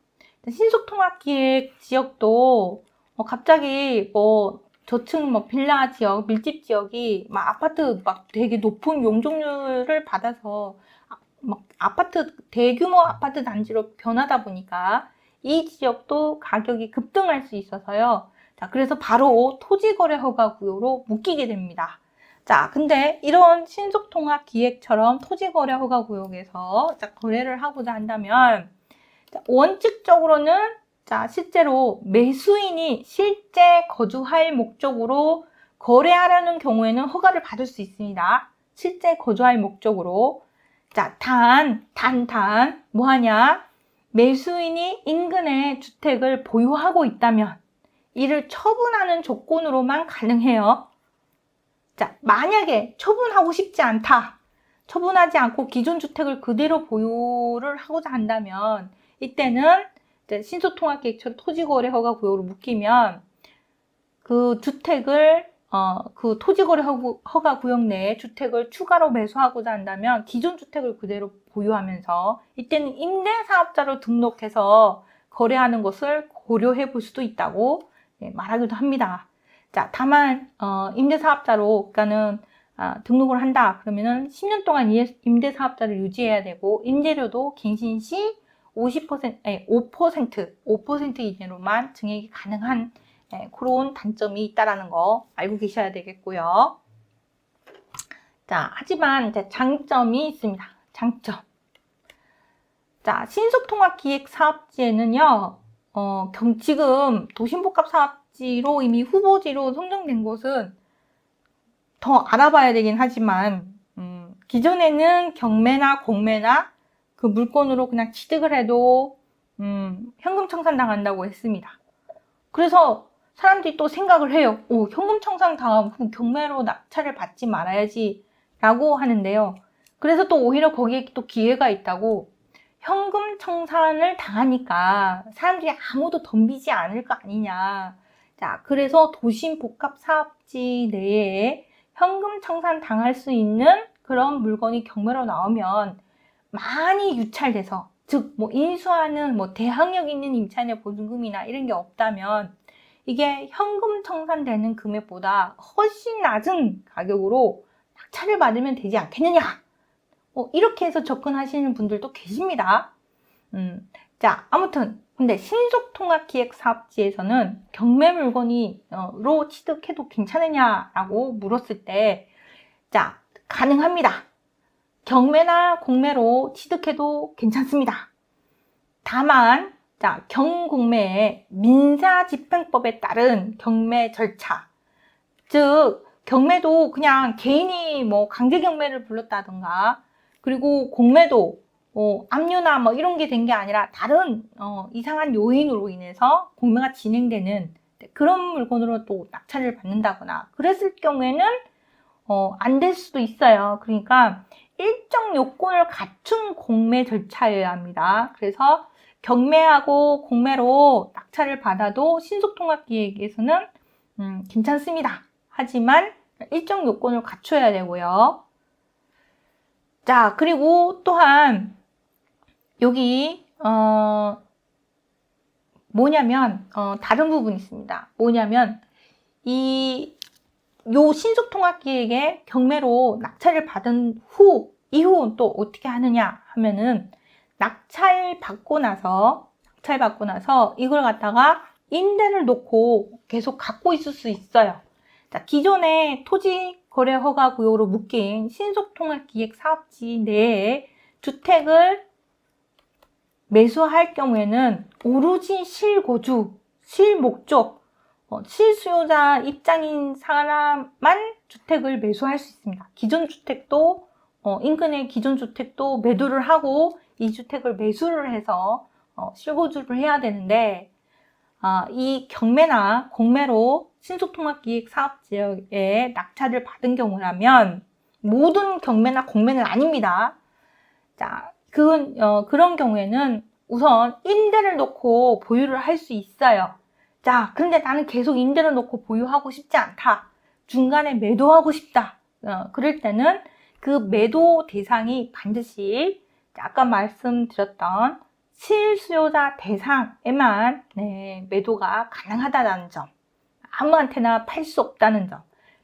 신속통합기획 지역도 갑자기 뭐 저층 뭐 빌라 지역, 밀집 지역이 막 아파트 막 되게 높은 용적률을 받아서 막 아파트, 대규모 아파트 단지로 변하다 보니까 이 지역도 가격이 급등할 수 있어서요. 자, 그래서 바로 토지거래허가구역으로 묶이게 됩니다. 자, 근데 이런 신속통합기획처럼 토지거래허가구역에서 거래를 하고자 한다면, 자, 원칙적으로는 자, 실제로 매수인이 실제 거주할 목적으로 거래하려는 경우에는 허가를 받을 수 있습니다. 실제 거주할 목적으로. 자, 뭐 하냐? 매수인이 인근에 주택을 보유하고 있다면 이를 처분하는 조건으로만 가능해요. 자, 만약에 처분하고 싶지 않다. 처분하지 않고 기존 주택을 그대로 보유를 하고자 한다면 이때는 신속통합계획처럼 토지거래허가구역으로 묶이면 그 주택을 그 토지거래허가구역 내에 주택을 추가로 매수하고자 한다면 기존 주택을 그대로 보유하면서 이때는 임대사업자로 등록해서 거래하는 것을 고려해 볼 수도 있다고 말하기도 합니다. 자, 다만 임대사업자로 그러니까는 등록을 한다 그러면은 10년 동안 임대사업자를 유지해야 되고 임대료도 갱신시 5% 이내로만 증액이 가능한 그런 단점이 있다라는 거 알고 계셔야 되겠고요. 자, 하지만 이제 장점이 있습니다. 장점. 자, 신속통합기획사업지에는요, 지금 도심복합사업지로 이미 후보지로 선정된 곳은 더 알아봐야 되긴 하지만, 기존에는 경매나 공매나 그 물건으로 그냥 취득을 해도, 현금 청산당한다고 했습니다. 그래서 사람들이 또 생각을 해요. 현금 청산 당하면 경매로 낙찰을 받지 말아야지 라고 하는데요. 그래서 또 오히려 거기에 또 기회가 있다고 현금 청산을 당하니까 사람들이 아무도 덤비지 않을 거 아니냐. 자, 그래서 도심복합사업지 내에 현금 청산 당할 수 있는 그런 물건이 경매로 나오면 많이 유찰돼서 즉 뭐 인수하는 뭐 대항력 있는 임차인의 보증금이나 이런 게 없다면 이게 현금 청산되는 금액보다 훨씬 낮은 가격으로 낙찰을 받으면 되지 않겠느냐. 이렇게 해서 접근하시는 분들도 계십니다. 자, 아무튼 근데 신속통합기획사업지에서는 경매 물건으로 취득해도 괜찮으냐라고 물었을 때, 자, 가능합니다. 경매나 공매로 취득해도 괜찮습니다. 다만, 자, 경공매의 민사집행법에 따른 경매 절차, 즉 경매도 그냥 개인이 뭐 강제 경매를 불렀다든가, 그리고 공매도 압류나 뭐 이런 게 된 게 아니라 다른 이상한 요인으로 인해서 공매가 진행되는 그런 물건으로 또 낙찰을 받는다거나 그랬을 경우에는 안 될 수도 있어요. 그러니까 일정 요건을 갖춘 공매 절차여야 합니다. 그래서 경매하고 공매로 낙찰을 받아도 신속통합기획에서는 괜찮습니다. 하지만 일정 요건을 갖춰야 되고요. 자, 그리고 또한 여기 뭐냐면 다른 부분이 있습니다. 뭐냐면 요 신속통합기획에 경매로 낙찰을 받은 이후는 또 어떻게 하느냐 하면은 낙찰 받고 나서 이걸 갖다가 임대를 놓고 계속 갖고 있을 수 있어요. 자, 기존의 토지거래허가구역으로 묶인 신속통합기획사업지 내에 주택을 매수할 경우에는 오로지 실거주, 실목적, 실수요자 입장인 사람만 주택을 매수할 수 있습니다. 기존 주택도 인근의 기존 주택도 매도를 하고 이 주택을 매수를 해서 실거주를 해야 되는데 이 경매나 공매로 신속통합기획 사업지역에 낙찰을 받은 경우라면 모든 경매나 공매는 아닙니다. 자, 그런 경우에는 우선 임대를 놓고 보유를 할 수 있어요. 자, 근데 나는 계속 임대를 놓고 보유하고 싶지 않다. 중간에 매도하고 싶다. 그럴 때는 그 매도 대상이 반드시 아까 말씀드렸던 실수요자 대상에만 매도가 가능하다는 점 아무한테나 팔 수 없다는 점.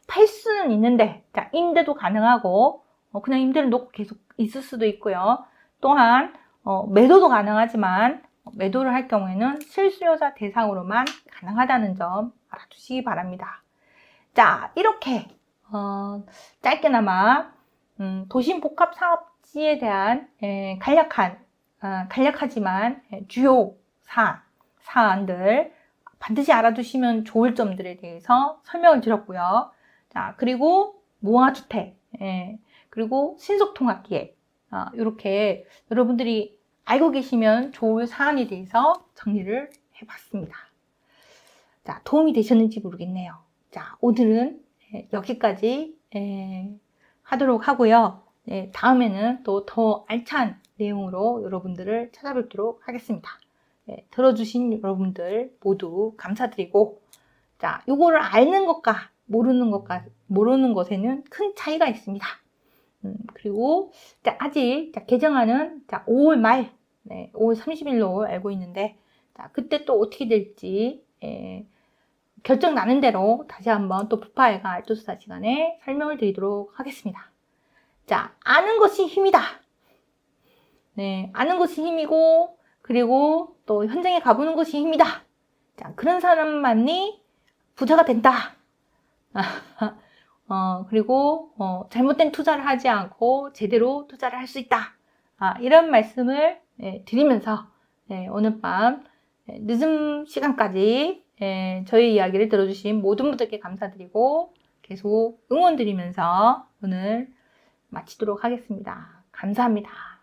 팔 수는 있는데, 자, 임대도 가능하고, 그냥 임대를 놓고 계속 있을 수도 있고요. 또한, 매도도 가능하지만, 매도를 할 경우에는 실수요자 대상으로만 가능하다는 점 알아두시기 바랍니다. 자, 이렇게, 짧게나마, 도심 복합 사업지에 대한, 간략하지만, 주요 사안들, 반드시 알아두시면 좋을 점들에 대해서 설명을 드렸고요. 자, 그리고 무화주택, 그리고 신속통합기획, 이렇게 여러분들이 알고 계시면 좋을 사안에 대해서 정리를 해봤습니다. 자, 도움이 되셨는지 모르겠네요. 자, 오늘은 여기까지 하도록 하고요. 다음에는 또 더 알찬 내용으로 여러분들을 찾아뵙도록 하겠습니다. 들어주신 여러분들 모두 감사드리고, 자, 요거를 아는 것과 모르는 것에는 큰 차이가 있습니다. 그리고, 자, 아직, 개정안은, 5월 말, 5월 30일로 알고 있는데, 자, 그때 또 어떻게 될지, 결정 나는 대로 다시 한번 또 부파회가 알토스타 시간에 설명을 드리도록 하겠습니다. 자, 아는 것이 힘이다. 아는 것이 힘이고, 그리고 또 현장에 가보는 것이 힘이다. 자, 그런 사람만이 부자가 된다. 그리고 잘못된 투자를 하지 않고 제대로 투자를 할 수 있다. 이런 말씀을 드리면서 오늘 밤 늦은 시간까지 저희 이야기를 들어주신 모든 분들께 감사드리고 계속 응원드리면서 오늘 마치도록 하겠습니다. 감사합니다.